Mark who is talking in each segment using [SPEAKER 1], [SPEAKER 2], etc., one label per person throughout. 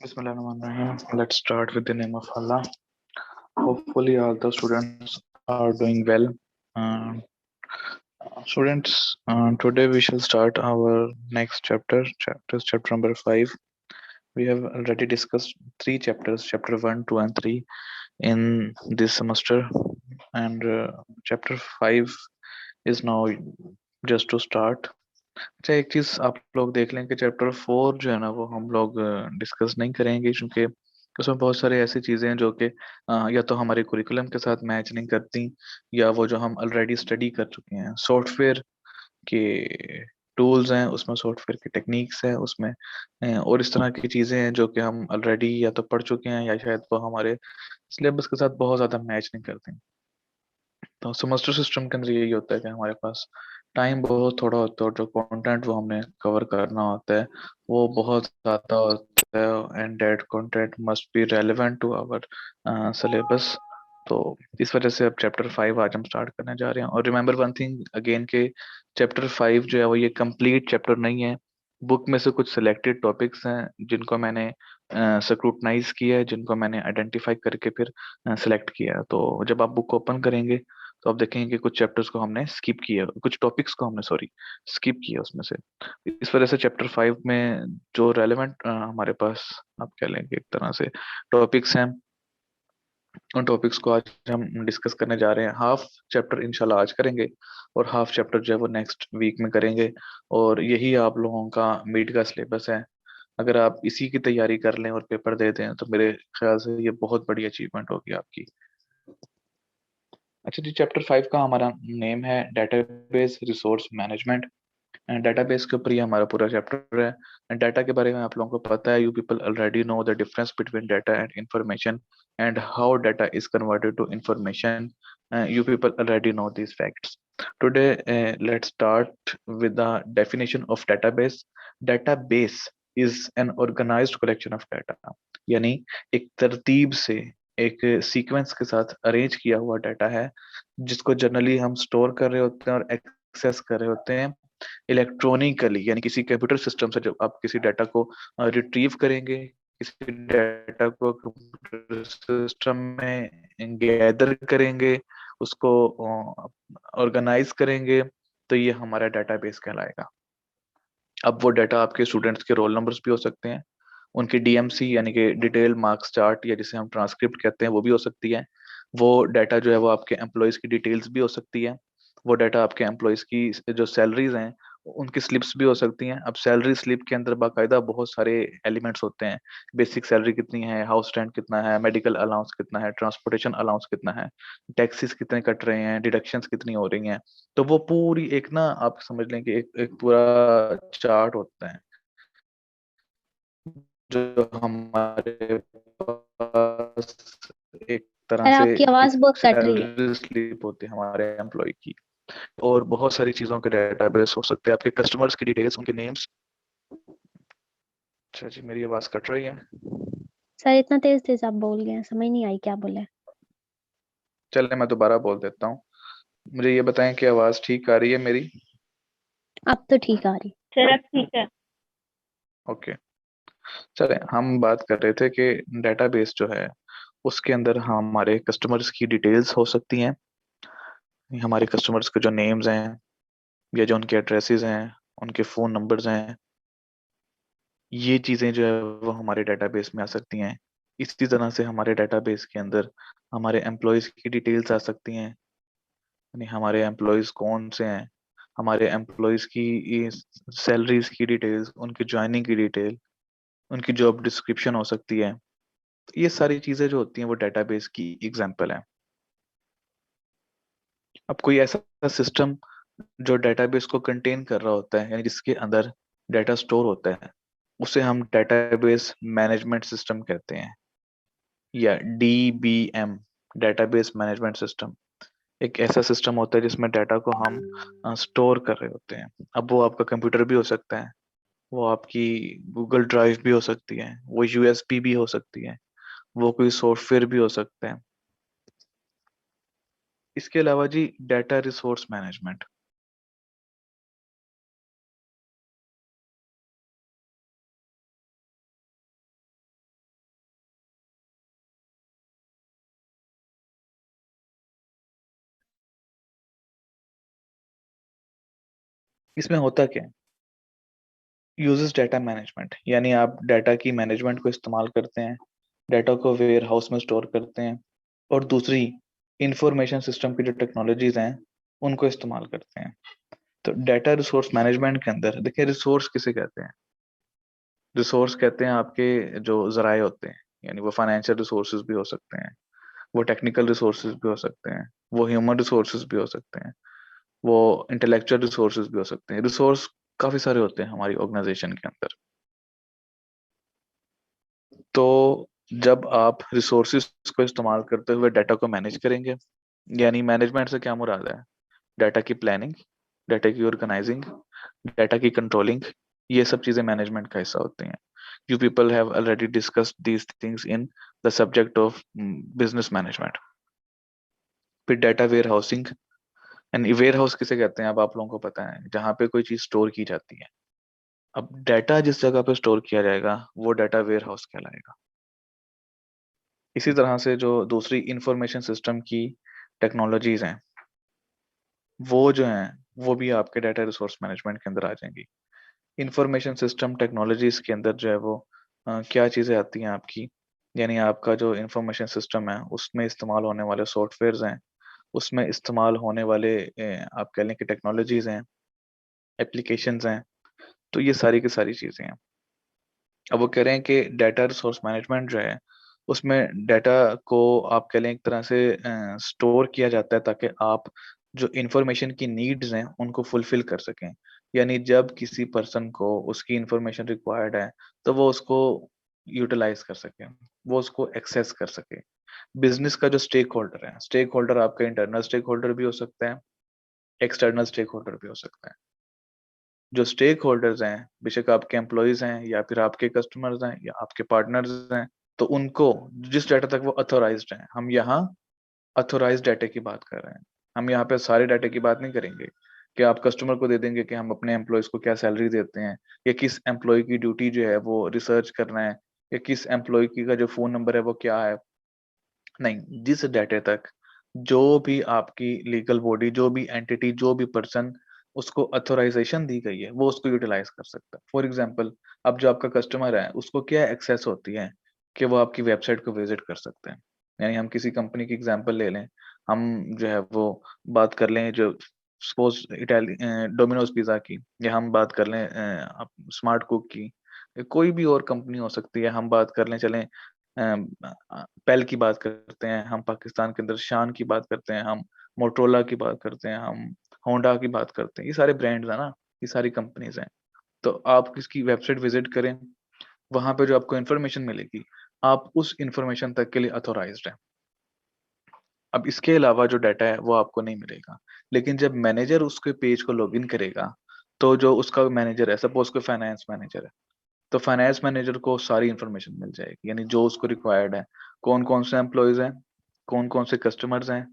[SPEAKER 1] Bismillahirrahmanirrahim. Let's start with the name of Allah. Hopefully, all the students are doing well. Uh, Students, today we shall start our next chapter number 5. We have already discussed three chapters, chapter 1, 2, and 3, in this semester, and chapter 5 is now just to start. अच्छा, एक चीज आप लोग देख लें कि chapter 4 जो है ना वो हम लोग डिस्कस नहीं करेंगे, क्योंकि उसमें बहुत सारी ऐसी चीजें हैं जो कि या तो हमारे कुरिकुलम के साथ मैच नहीं करती, या वो जो हम ऑलरेडी स्टडी कर चुके हैं। सॉफ्टवेयर के टूल्स हैं उसमें, सॉफ्टवेयर की टेक्निक्स हैं उसमें, और इस तरह की चीजें हैं जो कि हम ऑलरेडी या तो पढ़ चुके हैं या शायद वो हमारे सिलेबस के साथ बहुत ज्यादा मैच नहीं करती। तो सेमेस्टर सिस्टम के अंदर यही होता है कि हमारे पास टाइम बहुत थोड़ा होता है, और जो कंटेंट वो हमने कवर करना होता है वो बहुत ज़्यादा होता है, and that content must be relevant to our syllabus. तो इस वजह से अब चैप्टर 5 आज हम स्टार्ट करने जा रहे हैं। और रिमेंबर वन थिंग अगेन के चैप्टर 5 जो है वो ये कंप्लीट चैप्टर नहीं है। बुक में से कुछ सिलेक्टेड टॉपिक्स हैं जिनको मैंने स्क्रूटनाइज किया है, जिनको मैंने आइडेंटिफाई करके फिर सिलेक्ट किया है। तो जब आप बुक ओपन करेंगे तो आप देखेंगे कि कुछ चैप्टर्स को हमने स्किप किया, कुछ टॉपिक्स को हमने सॉरी स्किप किया उसमें से। इस वजह से चैप्टर 5 में जो रेलेवेंट हमारे पास आप कह लेंगे एक तरह से टॉपिक्स हैं, उन टॉपिक्स को आज हम डिस्कस करने जा रहे हैं। हाफ चैप्टर इंशाल्लाह आज करेंगे और हाफ चैप्टर जो है वो नेक्स्ट वीक में करेंगे। और यही आप लोगों का मिड का सिलेबस है। अगर आप इसी की तैयारी कर लें और पेपर दे दें तो मेरे ख्याल से ये बहुत बड़ी अचीवमेंट होगी आपकी। अच्छा जी, चैप्टर 5 का हमारा नेम है डेटाबेस रिसोर्स मैनेजमेंट। डेटाबेस के ऊपर ही हमारा पूरा चैप्टर है। डाटा के बारे में आप लोगों को पता है, you people already know the difference between data and information and how data is converted to information. You people already know these facts. Today, let's start with the definition of database. Database is an organized collection of data. यानी एक तरतीब से, एक sequence के साथ arrange किया हुआ data है, जिसको जनरली हम स्टोर कर रहे होते हैं और एक्सेस कर रहे होते हैं इलेक्ट्रॉनिकली, यानी किसी कंप्यूटर सिस्टम से। जब आप किसी डाटा को रिट्रीव करेंगे, किसी डाटा को कंप्यूटर सिस्टम में गैदर करेंगे, उसको ऑर्गेनाइज करेंगे, तो ये हमारा डाटाबेस कहलाएगा। अब वो डाटा आपके स्टूडेंट्स के रोल नंबर्स भी हो सकते हैं, उनकी डीएमसी यानी कि डिटेल मार्क्स चार्ट, या जिसे हम ट्रांसक्रिप्ट कहते हैं, वो भी हो सकती है। वो डाटा जो है वो आपके एम्प्लॉयज़ की डिटेल्स भी हो सकती है। वो डाटा आपके एम्प्लॉयज़ की जो सैलरीज हैं उनकी स्लिप्स भी हो सकती हैं। अब सैलरी स्लिप के अंदर बाकायदा बहुत सारे एलिमेंट्स होते हैं। बेसिक सैलरी कितनी है, हाउस रेंट कितना है, मेडिकल अलाउंस कितना है, ट्रांसपोर्टेशन अलाउंस कितना है, टैक्सेस कितने कट रहे हैं, डिडक्शंस कितनी हो रही हैं। तो वो पूरी एक ना, आप समझ लें कि एक पूरा चार्ट होता है जो हमारे पास एक तरह
[SPEAKER 2] यार
[SPEAKER 1] से
[SPEAKER 2] आपकी आवाज
[SPEAKER 1] एक
[SPEAKER 2] बहुत कट रही है।
[SPEAKER 1] सैलरी स्लिप होती है हमारे एम्प्लॉय की। और बहुत सारी चीजों के डेटाबेस हो सकते हैं, आपके कस्टमर्स की डिटेल्स, उनके नेम्स। अच्छा जी, मेरी आवाज कट रही है?
[SPEAKER 2] सर इतना तेज तेज आप बोल गए हैं, समझ नहीं आई क्या बोले।
[SPEAKER 1] चलिए मैं दोबारा बोल देता हूँ। मुझे ये बताएं कि आवाज ठीक आ रही है मेरी?
[SPEAKER 2] अब तो ठीक आ रही।
[SPEAKER 3] सर अब ठीक है।
[SPEAKER 1] ओके, चले हम बात कर रहे थे कि डेटाबेस जो है उसके अंदर हमारे कस्टमर्स की डिटेल्स हो सकती हैं। हमारे कस्टमर्स के जो नेम्स हैं, या जो उनके एड्रेसेस हैं, उनके फ़ोन नंबर्स हैं, ये चीज़ें जो है वो हमारे डेटाबेस में आ सकती हैं। इसी तरह से हमारे डेटाबेस के अंदर हमारे एम्प्लॉयज़ की डिटेल्स आ सकती हैं, यानी हमारे एम्प्लॉयज़ कौन से हैं, हमारे एम्प्लॉयज़ की सैलरीज की डिटेल्स, उनकी ज्वाइनिंग की डिटेल, उनकी जॉब डिस्क्रिप्शन हो सकती है। ये सारी चीज़ें जो होती हैं वो डेटाबेस की एग्जाम्पल है। अब कोई ऐसा सिस्टम जो डेटाबेस को कंटेन कर रहा होता है, यानी जिसके अंदर डाटा स्टोर होता है, उसे हम डेटाबेस मैनेजमेंट सिस्टम कहते हैं, या डीबीएम, डेटाबेस मैनेजमेंट सिस्टम। एक ऐसा सिस्टम होता है जिसमें डाटा को हम स्टोर कर रहे होते हैं। अब वो आपका कंप्यूटर भी हो सकता है, वो आपकी गूगल ड्राइव भी हो सकती है, वो यूएसबी भी हो सकती है, वो कोई सॉफ्टवेयर भी हो सकता है। इसके अलावा जी, डाटा रिसोर्स मैनेजमेंट। इसमें होता क्या है, यूजेस डाटा मैनेजमेंट, यानी आप डाटा की मैनेजमेंट को इस्तेमाल करते हैं, डाटा को वेयर हाउस में स्टोर करते हैं, और दूसरी इंफॉर्मेशन सिस्टम की जो टेक्नोलॉजीज हैं उनको इस्तेमाल करते हैं। तो डाटा रिसोर्स मैनेजमेंट के अंदर देखिए, रिसोर्स किसे कहते हैं? रिसोर्स कहते हैं आपके जो जराए होते हैं, यानी वो फाइनेंशियल रिसोर्सेज भी हो सकते हैं, वो टेक्निकल रिसोर्सेज भी हो सकते हैं, वो ह्यूमन रिसोर्सेज भी हो सकते हैं, वो इंटेलेक्चुअल रिसोर्सेज भी हो सकते हैं। रिसोर्स काफी सारे होते हैं हमारी ऑर्गेनाइजेशन के अंदर। तो जब आप रिसोर्सेज को इस्तेमाल करते हुए डाटा को मैनेज करेंगे, यानी मैनेजमेंट से क्या मुराद है? डाटा की प्लानिंग, डाटा की ऑर्गेनाइजिंग, डाटा की कंट्रोलिंग, ये सब चीजें मैनेजमेंट का हिस्सा होती हैं। You people have already discussed these things in the subject of business management. फिर data warehousing, and warehouse किसे कहते हैं? अब आप लोगों को पता है, जहाँ पे कोई चीज स्टोर की जाती है। अब डाटा जिस जगह पे स्टोर किया जाएगा वो डाटा वेयर हाउस कहलाएगा। इसी तरह से जो दूसरी इंफॉर्मेशन सिस्टम की टेक्नोलॉजीज हैं, वो जो हैं वो भी आपके डाटा रिसोर्स मैनेजमेंट के अंदर आ जाएंगी। इंफॉर्मेशन सिस्टम टेक्नोलॉजीज के अंदर जो है वो क्या चीजें आती हैं आपकी, यानी आपका जो इंफॉर्मेशन सिस्टम है उसमें इस्तेमाल होने वाले सॉफ्टवेयर्स हैं, उसमें इस्तेमाल होने वाले आप कह लें कि टेक्नोलॉजीज हैं, एप्लीकेशंस हैं। तो ये सारी की सारी चीजें हैं। अब वो कह रहे हैं कि डाटा रिसोर्स मैनेजमेंट जो है उसमें डाटा को आप कह लें एक तरह से स्टोर किया जाता है ताकि आप जो इंफॉर्मेशन की नीड्स हैं उनको फुलफिल कर सकें। यानी जब किसी पर्सन को उसकी इंफॉर्मेशन रिक्वायर्ड है तो वो उसको यूटिलाइज कर सके, वो उसको एक्सेस कर सके। बिजनेस का जो स्टेक होल्डर है, स्टेक होल्डर आपका इंटरनल स्टेक होल्डर भी हो सकता है, एक्सटर्नल स्टेक होल्डर भी हो सकता है। जो स्टेक होल्डर्स हैं, बेशक आपके एम्प्लॉयज हैं या फिर आपके कस्टमर्स हैं या आपके पार्टनर्स हैं, तो उनको जिस डाटा तक वो अथोराइज्ड हैं, हम यहाँ अथोराइज्ड डाटा की बात कर रहे हैं। हम यहाँ पे सारे डाटा की बात नहीं करेंगे कि आप कस्टमर को दे देंगे कि हम अपने एम्प्लॉयज को क्या सैलरी देते हैं, या किस एम्प्लॉय की ड्यूटी जो है वो रिसर्च करना है, या किस एम्प्लॉय की का जो फोन नंबर है वो क्या है। नहीं, जिस डाटे तक जो भी आपकी लीगल बॉडी, जो भी एंटिटी, जो भी पर्सन उसको अथोराइजेशन दी गई है वो उसको यूटिलाइज कर सकता है। फॉर एग्जांपल, अब जो आपका कस्टमर है उसको क्या एक्सेस होती है कि वो आपकी वेबसाइट को विजिट कर सकते हैं। यानी हम किसी कंपनी की एग्जांपल ले लें, हम जो है वो बात कर लें जो सपोज इटाली डोमिनोज पिज्जा की, या हम बात कर लें स्मार्ट कुक की, या कोई भी और कंपनी हो सकती है। हम बात कर लें, चलें पेल की बात करते हैं, हम पाकिस्तान के अंदर शान की बात करते हैं, हम मोटरोला की बात करते हैं, हम होंडा की बात करते हैं। ये सारे ब्रांड्स हैं ना, ये सारी कंपनीज हैं। तो आप किसकी वेबसाइट विजिट करें, वहां पे जो आपको इन्फॉर्मेशन मिलेगी, आप उस इंफॉर्मेशन तक के लिए अथोराइज्ड है। अब इसके अलावा जो डाटा है वो आपको नहीं मिलेगा। लेकिन जब मैनेजर उसके पेज को लॉगिन करेगा, तो जो उसका मैनेजर है, सपोज कोई फाइनेंस मैनेजर है, तो फाइनेंस मैनेजर को सारी इन्फॉर्मेशन मिल जाएगी, यानी जो उसको रिक्वायर्ड है, कौन कौन से एम्प्लॉयज हैं, कौन कौन से कस्टमर्स हैं,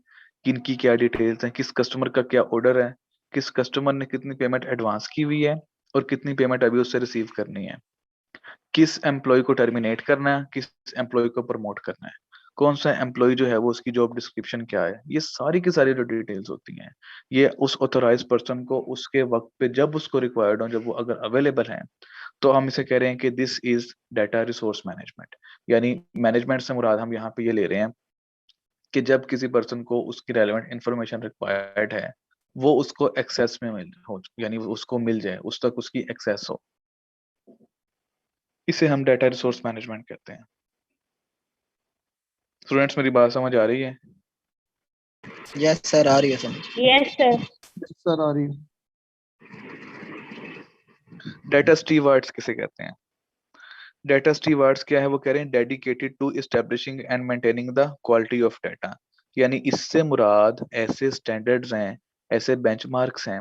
[SPEAKER 1] किनकी क्या डिटेल्स हैं, किस कस्टमर का क्या ऑर्डर है, किस कस्टमर ने कितनी पेमेंट एडवांस की हुई है और कितनी पेमेंट अभी उससे रिसीव करनी है, किस एम्प्लॉय को टर्मिनेट करना है, किस एम्प्लॉय को प्रमोट करना है, कौन सा एम्प्लॉय जो है वो उसकी जॉब डिस्क्रिप्शन क्या है। ये सारी की सारी जो डिटेल्स होती हैं, ये उस ऑथोराइज पर्सन को उसके वक्त पे जब उसको रिक्वायर्ड हो, जब वो अगर अवेलेबल है, तो हम इसे कह रहे हैं कि this is data resource management. यानी मैनेजमेंट से मुराद हम यहाँ पे ये ले रहे हैं कि जब किसी पर्सन को उसकी रेलेवेंट इंफॉर्मेशन रिक्वायर्ड है, वो उसको एक्सेस में मिल हो, यानी वो उसको मिल जाए, उस तक उसकी एक्सेस हो। इसे हम डाटा रिसोर्स मैनेजमेंट कहते हैं। स्टूडेंट्स, मेरी बात समझ आ रही है?
[SPEAKER 3] यस सर, आ रही है समझ।
[SPEAKER 2] Yes sir.
[SPEAKER 3] सर आ रही है।
[SPEAKER 1] डाटा स्टीवर्ड्स किसे कहते हैं? डाटा स्टीवर्ड्स क्या है? वो कह रहे हैं dedicated to establishing and maintaining the quality of data. यानी इससे मुराद ऐसे स्टैंडर्ड्स हैं, ऐसे बेंचमार्क्स हैं,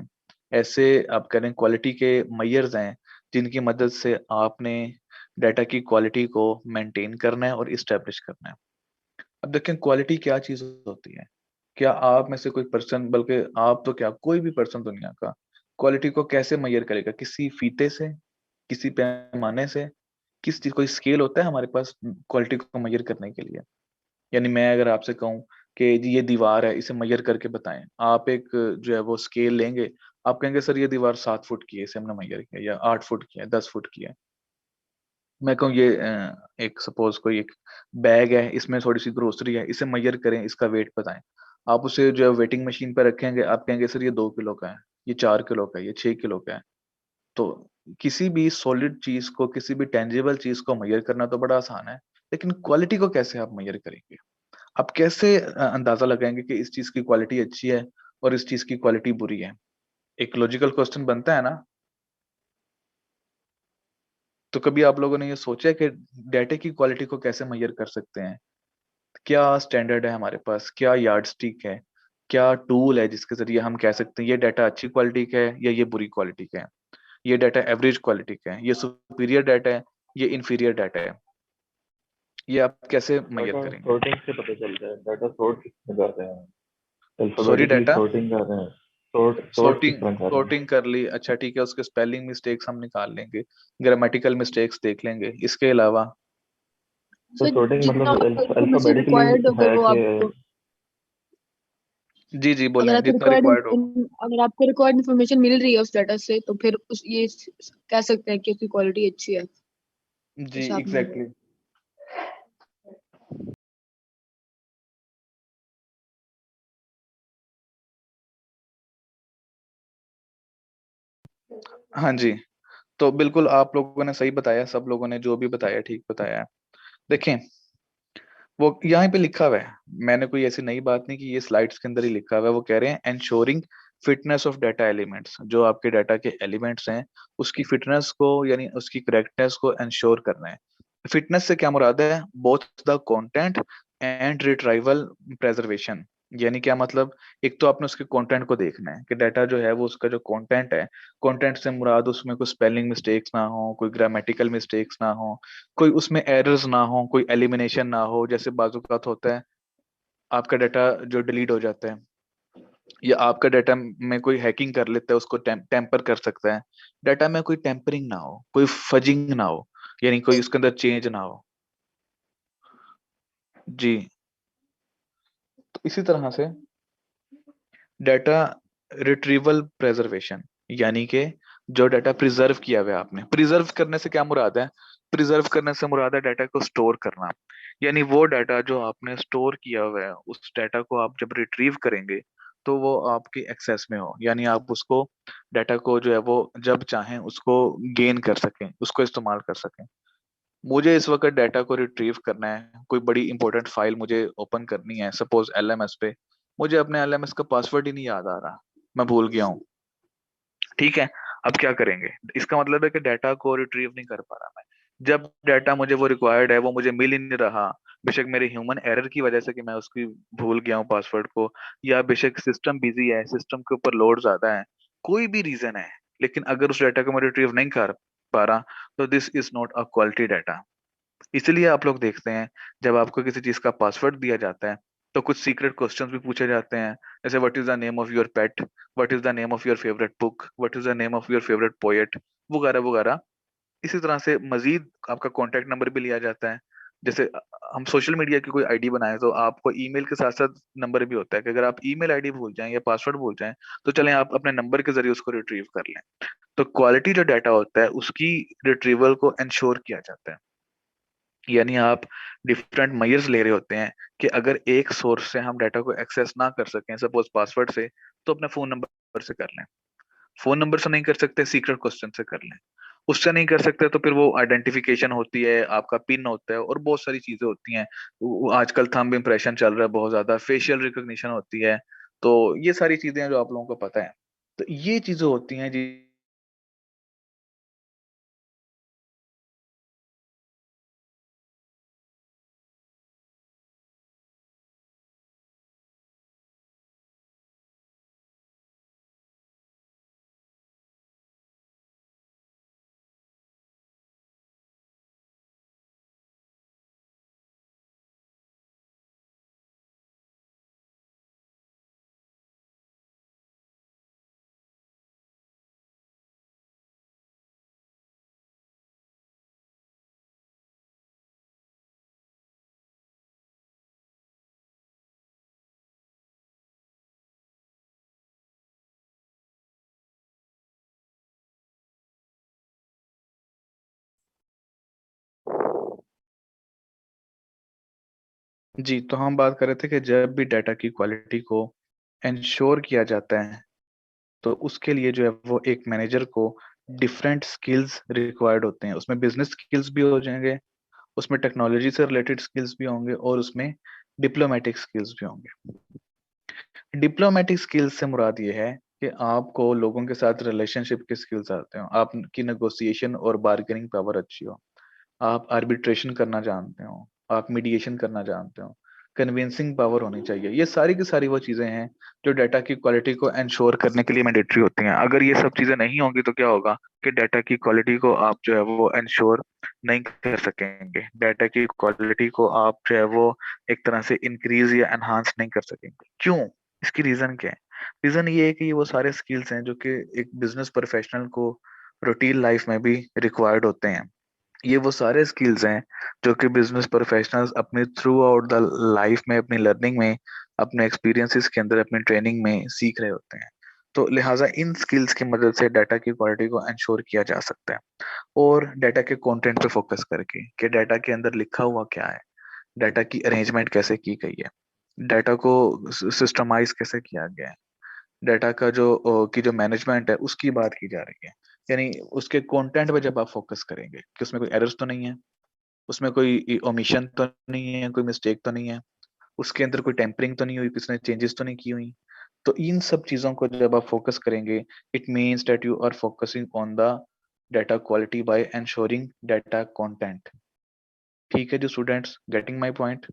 [SPEAKER 1] ऐसे आप कह रहे हैं क्वालिटी के मेयर्स हैं, जिनकी मदद से आपने डाटा की क्वालिटी को मेंटेन करना है और इस्टेब्लिश करना है। अब देखें, क्वालिटी क्या चीज होती है? क्या आप में से कोई पर्सन, बल्कि आप तो क्या, कोई भी पर्सन दुनिया का क्वालिटी को कैसे मेजर करेगा? किसी फीते से, किसी पैमाने से, किस चीज, कोई स्केल होता है हमारे पास क्वालिटी को मेजर करने के लिए? यानी मैं अगर आपसे कहूं कि जी ये दीवार है, इसे मेजर करके बताएं, आप एक जो है वो स्केल लेंगे, आप कहेंगे सर ये दीवार 7 फुट की है, इसे हमने मैयर किया, या 8 फुट की है, 10 फुट की है। मैं कहूँ ये एक सपोज कोई एक बैग है, इसमें थोड़ी सी ग्रोसरी है, इसे मैयर करें, इसका वेट बताएं। आप उसे जो है वेटिंग मशीन पर रखेंगे, आप कहेंगे सर ये 2 किलो का है, ये 4 किलो का है, ये 6 किलो का है। तो किसी भी सॉलिड चीज को, किसी भी टेंजिबल चीज को मैयर करना तो बड़ा आसान है, लेकिन क्वालिटी को कैसे आप मैयर करेंगे? आप कैसे अंदाजा लगाएंगे कि इस चीज की क्वालिटी अच्छी है और इस चीज की क्वालिटी बुरी है? एक लॉजिकल क्वेश्चन बनता है ना। तो कभी आप लोगों ने ये सोचा है कि डाटा की क्वालिटी को कैसे मैयर कर सकते हैं? क्या स्टैंडर्ड है हमारे पास, क्या यार्डस्टिक है, क्या टूल है जिसके जरिए हम कह सकते हैं ये डाटा अच्छी क्वालिटी का है या ये बुरी क्वालिटी का है, ये डाटा एवरेज क्वालिटी का है, ये सुपीरियर डाटा है, ये इंफीरियर डाटा है? ये आप कैसे मैयर
[SPEAKER 4] डाटा
[SPEAKER 1] करेंगे?
[SPEAKER 4] सॉर्टिंग से पता चलता है, डाटा सॉर्ट किस में कर रहे हैं,
[SPEAKER 1] सॉरी,
[SPEAKER 4] अल्फाबेटिकली
[SPEAKER 1] डाटा
[SPEAKER 4] सॉर्टिंग कर रहे हैं, सॉर्ट किस
[SPEAKER 1] सॉर्टिंग
[SPEAKER 4] तरह कर रहे हैं।
[SPEAKER 1] सॉर्टिंग कर ली, अच्छा ठीक है, उसके स्पेलिंग मिस्टेक्स हम निकाल लेंगे, ग्रामेटिकल मिस्टेक्स देख लेंगे, इसके अलावा?
[SPEAKER 4] तो
[SPEAKER 5] सर
[SPEAKER 4] सॉर्टिंग
[SPEAKER 5] जितना
[SPEAKER 4] मतलब
[SPEAKER 5] इंफॉर्मेशन
[SPEAKER 4] अल्फाबेटिकली
[SPEAKER 5] रिक्वायर्ड होगा
[SPEAKER 4] है
[SPEAKER 5] वो
[SPEAKER 4] कि
[SPEAKER 5] आपको,
[SPEAKER 1] जी जी बोलें,
[SPEAKER 5] अगर आपको
[SPEAKER 1] जितना रिक्वायर्ड हो।
[SPEAKER 5] अगर आपको रिक्वायर्ड इन्फॉर्मेशन मिल रही है उस डाटा से, तो फिर उस ये कह सकते हैं कि उसकी क्वालिटी अच्छी है।
[SPEAKER 1] जी
[SPEAKER 5] जैसे आपने
[SPEAKER 1] एग्जैक्टली exactly. हाँ जी, तो बिल्कुल आप लोगों ने सही बताया, सब लोगों ने जो भी बताया ठीक बताया है। देखें, वो यहाँ पे लिखा हुआ है, मैंने कोई ऐसी नई बात नहीं की, ये स्लाइड्स के अंदर ही लिखा हुआ है। वो कह रहे हैं ensuring fitness of data elements, जो आपके डाटा के एलिमेंट्स हैं उसकी फिटनेस को यानी उसकी करेक्टनेस को इंश्योर करना है। फिटनेस से क्या मुराद है? Both the content and retrieval preservation. यानी क्या मतलब? एक तो आपने उसके कंटेंट को देखना है कि डाटा जो है वो उसका जो कंटेंट है, कंटेंट से मुराद उसमें कोई स्पेलिंग मिस्टेक्स ना हो, कोई ग्रामेटिकल मिस्टेक्स ना हो, कोई उसमें एरर्स ना हो, कोई एलिमिनेशन ना हो। जैसे बाजुकात होता है आपका डाटा जो डिलीट हो जाता है, या आपका डाटा में कोई हैकिंग कर लेता है, उसको टेम्पर कर सकता है। डाटा में कोई टेम्परिंग ना हो, कोई फजिंग ना हो, यानी कोई उसके अंदर चेंज ना हो। जी, तो इसी तरह से डाटा रिट्रीवल प्रेजर्वेशन, यानी कि जो डाटा प्रिजर्व किया हुआ है आपने, प्रिजर्व करने से क्या मुराद है? प्रिजर्व करने से मुराद है डाटा को स्टोर करना। यानी वो डाटा जो आपने स्टोर किया हुआ है, उस डाटा को आप जब रिट्रीव करेंगे तो वो आपकी एक्सेस में हो, यानी आप उसको डाटा को जो है वो जब चाहें उसको गेन कर सकें, उसको इस्तेमाल कर सकें। मुझे इस वक्त डाटा को रिट्रीव करना है, कोई बड़ी इंपॉर्टेंट फाइल मुझे ओपन करनी है, सपोज एलएमएस पे, मुझे अपने एलएमएस का पासवर्ड ही नहीं याद आ रहा, मैं भूल गया हूँ। ठीक है, अब क्या करेंगे? इसका मतलब है कि डाटा को रिट्रीव नहीं कर पा रहा मैं। जब डाटा मुझे वो रिक्वायर्ड है वो मुझे मिल ही नहीं रहा, बेशक मेरे ह्यूमन एरर की वजह से कि मैं उसकी भूल गया हूँ पासवर्ड को, या बेशक सिस्टम बिजी है, सिस्टम के ऊपर लोड ज्यादा है, कोई भी रीजन है, लेकिन अगर उस डाटा को मैं रिट्रीव नहीं कर पा रहा, तो this is not a quality data. इसलिए आप लोग देखते हैं जब आपको किसी चीज का पासवर्ड दिया जाता है तो कुछ सीक्रेट क्वेश्चंस भी पूछे जाते हैं, जैसे what is the name of your pet, what is the name of your favourite book, what is the name of your favourite poet, वगैरह वगैरह। इसी तरह से मजीद आपका कॉन्टेक्ट नंबर भी लिया जाता है। जैसे हम सोशल मीडिया की कोई आईडी बनाए तो आपको ईमेल के साथ साथ नंबर भी होता है कि अगर आप ईमेल आईडी भूल जाएं या पासवर्ड भूल जाएं तो चलें आप अपने नंबर के जरिए उसको रिट्रीव कर लें। तो क्वालिटी जो डाटा होता है उसकी रिट्रीवल को इंश्योर किया जाता है। यानी आप डिफरेंट मेजर्स ले रहे होते हैं कि अगर एक सोर्स से हम डाटा को एक्सेस ना कर सकें, सपोज पासवर्ड से, तो अपने फोन नंबर से कर लें। फोन नंबर से नहीं कर सकते, सीक्रेट क्वेश्चन से कर लें। उससे नहीं कर सकते तो फिर वो आइडेंटिफिकेशन होती है, आपका पिन होता है, और बहुत सारी चीजें होती हैं। आजकल थंब इम्प्रेशन चल रहा है बहुत ज्यादा, फेशियल रिकॉग्निशन होती है। तो ये सारी चीजें हैं जो आप लोगों को पता है। तो ये चीजें होती हैं जी। जी, तो हम बात कर रहे थे कि जब भी डाटा की क्वालिटी को इंश्योर किया जाता है तो उसके लिए जो है वो एक मैनेजर को डिफरेंट स्किल्स रिक्वायर्ड होते हैं। उसमें बिजनेस स्किल्स भी हो जाएंगे, उसमें टेक्नोलॉजी से रिलेटेड स्किल्स भी होंगे और उसमें डिप्लोमेटिक स्किल्स भी होंगे। डिप्लोमेटिक स्किल्स से मुराद ये है कि आपको लोगों के साथ रिलेशनशिप के स्किल्स आते हो, आपकी नेगोशिएशन और बार्गेनिंग पावर अच्छी हो, आप आर्बिट्रेशन करना जानते हो, आप मीडिएशन करना जानते हो, कन्विंसिंग पावर होनी चाहिए। ये सारी की सारी वो चीजें हैं जो डाटा की क्वालिटी को इंश्योर करने के लिए मैंडेटरी होती हैं। अगर ये सब चीजें नहीं होंगी तो क्या होगा कि डाटा की क्वालिटी को आप जो है वो इंश्योर नहीं कर सकेंगे, डाटा की क्वालिटी को आप जो है वो एक तरह से इंक्रीज या एनहांस नहीं कर सकेंगे। क्यों? इसकी रीजन क्या है? रीजन ये है कि ये वो सारे स्किल्स हैं जो कि एक बिजनेस प्रोफेशनल को रूटीन लाइफ में भी रिक्वायर्ड होते हैं। ये वो सारे स्किल्स हैं जो कि बिजनेस प्रोफेशनल्स अपने थ्रू आउट द लाइफ में, अपनी लर्निंग में, अपने एक्सपीरियंसेस के अंदर, अपनी ट्रेनिंग में सीख रहे होते हैं। तो लिहाजा इन स्किल्स की मदद से डाटा की क्वालिटी को इंश्योर किया जा सकता है। और डाटा के कंटेंट पे फोकस करके कि डाटा के अंदर लिखा हुआ क्या है, डाटा की अरेंजमेंट कैसे की गई है, डाटा को सिस्टमाइज कैसे किया गया है, डाटा का जो मैनेजमेंट है उसकी बात की जा रही है। यानी उसके कंटेंट पे जब आप फोकस करेंगे कि उसमें कोई एरर्स तो नहीं है, उसमें कोई ओमिशन तो नहीं है, कोई मिस्टेक तो नहीं है, उसके अंदर कोई टेम्परिंग तो नहीं हुई, किसी ने चेंजेस तो नहीं की हुई, तो इन सब चीजों को जब आप फोकस करेंगे, it means that you are focusing on the data quality by ensuring data content. ठीक है जी students, getting my point?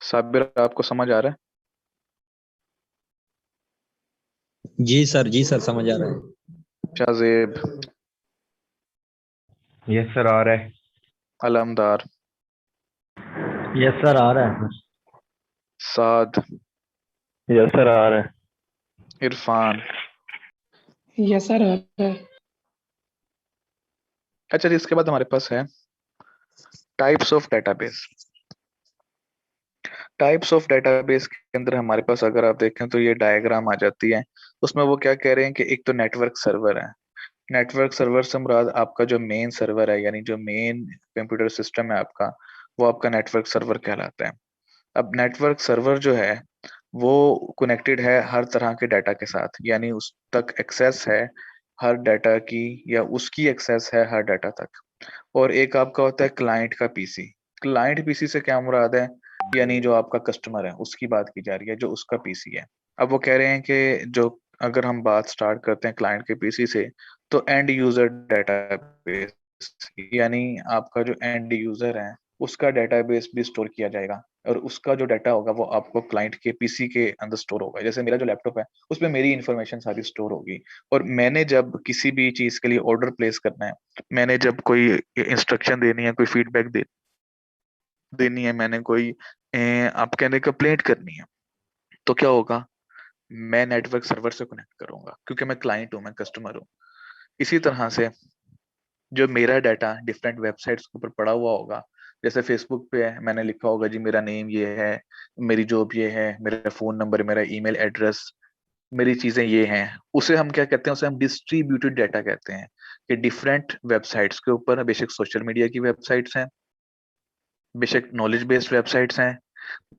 [SPEAKER 1] Sabir आपको समझ आ रहा है?
[SPEAKER 6] जी सर समझ आ रहा है।
[SPEAKER 1] शाजेब,
[SPEAKER 4] यस सर, आ रहा है।
[SPEAKER 1] अलमदार,
[SPEAKER 6] यस सर आ रहा है।
[SPEAKER 1] साद,
[SPEAKER 4] यस सर, आ रहा है।
[SPEAKER 1] इरफान।
[SPEAKER 7] यस सर आ रहा है।
[SPEAKER 1] अच्छा जी, इसके बाद हमारे पास है types of database. Types of database के अंदर हमारे पास अगर आप देखें तो ये डायग्राम आ जाती है। उसमें वो क्या कह रहे हैं कि एक तो नेटवर्क सर्वर है। नेटवर्क सर्वर से मुराद आपका जो मेन सर्वर है, यानी जो मेन कंप्यूटर सिस्टम है आपका, वो आपका नेटवर्क सर्वर कहलाता है। अब नेटवर्क सर्वर जो है वो कनेक्टेड है हर तरह के डाटा के साथ, यानी उस तक एक्सेस है हर डाटा की, या उसकी एक्सेस है हर डाटा तक। और एक आपका होता है क्लाइंट का पीसी। क्लाइंट पीसी से क्या मुराद है? यानी जो आपका कस्टमर है उसकी बात की जा रही है, जो उसका पीसी है। अब वो कह रहे हैं कि जो, अगर हम बात स्टार्ट करते हैं क्लाइंट के पीसी से, तो एंड यूजर डेटाबेस, यानी आपका जो एंड यूजर है उसका डेटाबेस भी स्टोर किया जाएगा, और उसका जो डाटा होगा वो आपको क्लाइंट के पीसी के अंदर स्टोर होगा। जैसे मेरा जो लैपटॉप है उसमें मेरी इंफॉर्मेशन सारी स्टोर होगी, और मैंने जब किसी भी चीज के लिए ऑर्डर प्लेस करना है, मैंने जब कोई इंस्ट्रक्शन देनी है, कोई फीडबैक देनी है, मैंने कोई आप कहने कंप्लेंट करनी है, तो क्या होगा? मैं नेटवर्क सर्वर से कनेक्ट करूंगा क्योंकि मैं क्लाइंट हूँ, मैं कस्टमर हूँ। इसी तरह से जो मेरा डाटा डिफरेंट वेबसाइट्स के ऊपर पड़ा हुआ होगा, जैसे फेसबुक पे है, मैंने लिखा होगा जी मेरा नेम ये है, मेरी जॉब ये है, मेरा फोन नंबर, मेरा ईमेल एड्रेस, मेरी चीजें ये हैं, उसे हम क्या कहते हैं? उसे हम डिस्ट्रीब्यूटेड डाटा कहते हैं। कि डिफरेंट वेबसाइट्स के ऊपर, बेशक सोशल मीडिया की वेबसाइट्स हैं, बेशक नॉलेज बेस्ड वेबसाइट्स हैं,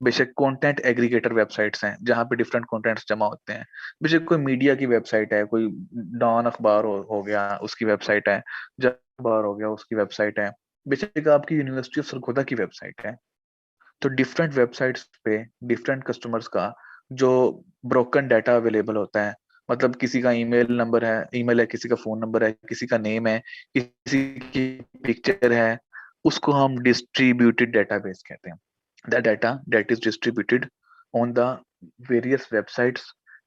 [SPEAKER 1] बेशक कंटेंट एग्रीगेटर वेबसाइट्स हैं जहाँ पे डिफरेंट कंटेंट्स जमा होते हैं, बेशक कोई मीडिया की वेबसाइट है, कोई डॉन अखबार हो गया उसकी वेबसाइट है, जब अखबार हो गया उसकी वेबसाइट है, बेशक आपकी यूनिवर्सिटी ऑफ सरगोदा की वेबसाइट है। तो डिफरेंट वेबसाइट्स पे डिफरेंट कस्टमर्स का जो ब्रोकन डाटा अवेलेबल होता है, मतलब किसी का ईमेल नंबर है, ईमेल है, किसी का फोन नंबर है, किसी का नेम है, किसी की पिक्चर है, उसको हम डिस्ट्रीब्यूटेड डेटाबेस कहते हैं। The data that is distributed on the various websites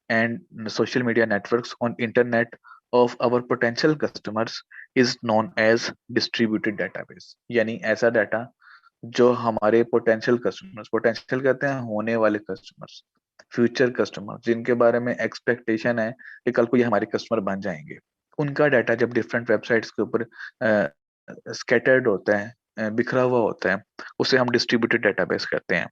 [SPEAKER 1] and social media networks on internet of our potential customers is known as distributed database। यानी ऐसा डाटा जो हमारे पोटेंशियल कस्टमर्स, पोटेंशियल कहते हैं होने वाले कस्टमर्स, फ्यूचर कस्टमर जिनके बारे में एक्सपेक्टेशन है कि कल को ये हमारे कस्टमर बन जाएंगे, उनका डाटा जब डिफरेंट वेबसाइट्स के ऊपर स्कैटर्ड होता है, बिखरा हुआ होता है, उसे हम डिस्ट्रीब्यूटेड डेटाबेस कहते हैं।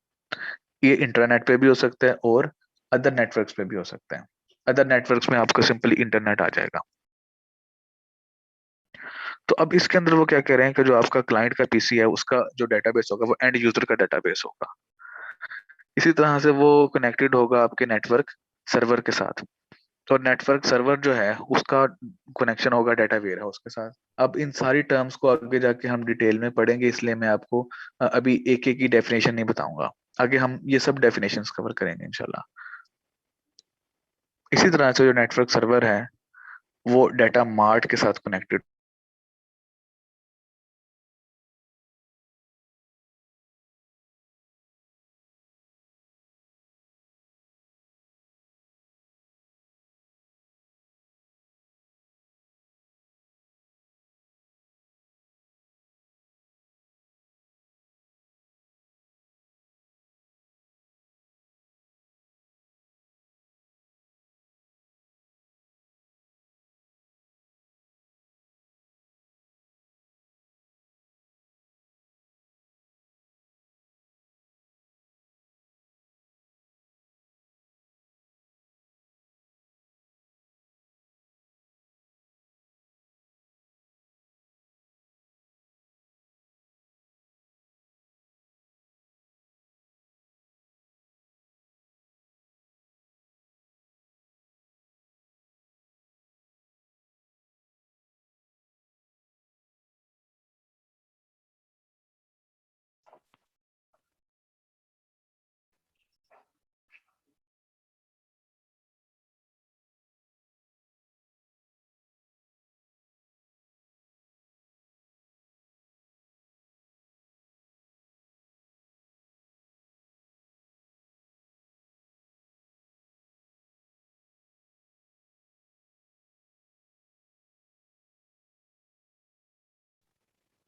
[SPEAKER 1] ये इंटरनेट पे भी हो सकता है और अदर नेटवर्क्स पे भी हो सकता है। अदर नेटवर्क्स में आपको सिंपली इंटरनेट आ जाएगा। तो अब इसके अंदर वो क्या कह रहे हैं कि जो आपका क्लाइंट का पीसी है उसका जो डेटाबेस होगा वो एंड यूजर का डेटाबेस होगा। इसी तरह से वो कनेक्टेड होगा आपके नेटवर्क सर्वर के साथ। तो नेटवर्क सर्वर जो है उसका कनेक्शन होगा डाटा वेयर हाउस के साथ। अब इन सारी टर्म्स को आगे जाके हम डिटेल में पढ़ेंगे, इसलिए मैं आपको अभी एक एक की डेफिनेशन नहीं बताऊंगा। आगे हम ये सब डेफिनेशंस कवर करेंगे इंशाल्लाह। इसी तरह से जो नेटवर्क सर्वर है वो डाटा मार्ट के साथ कनेक्टेड।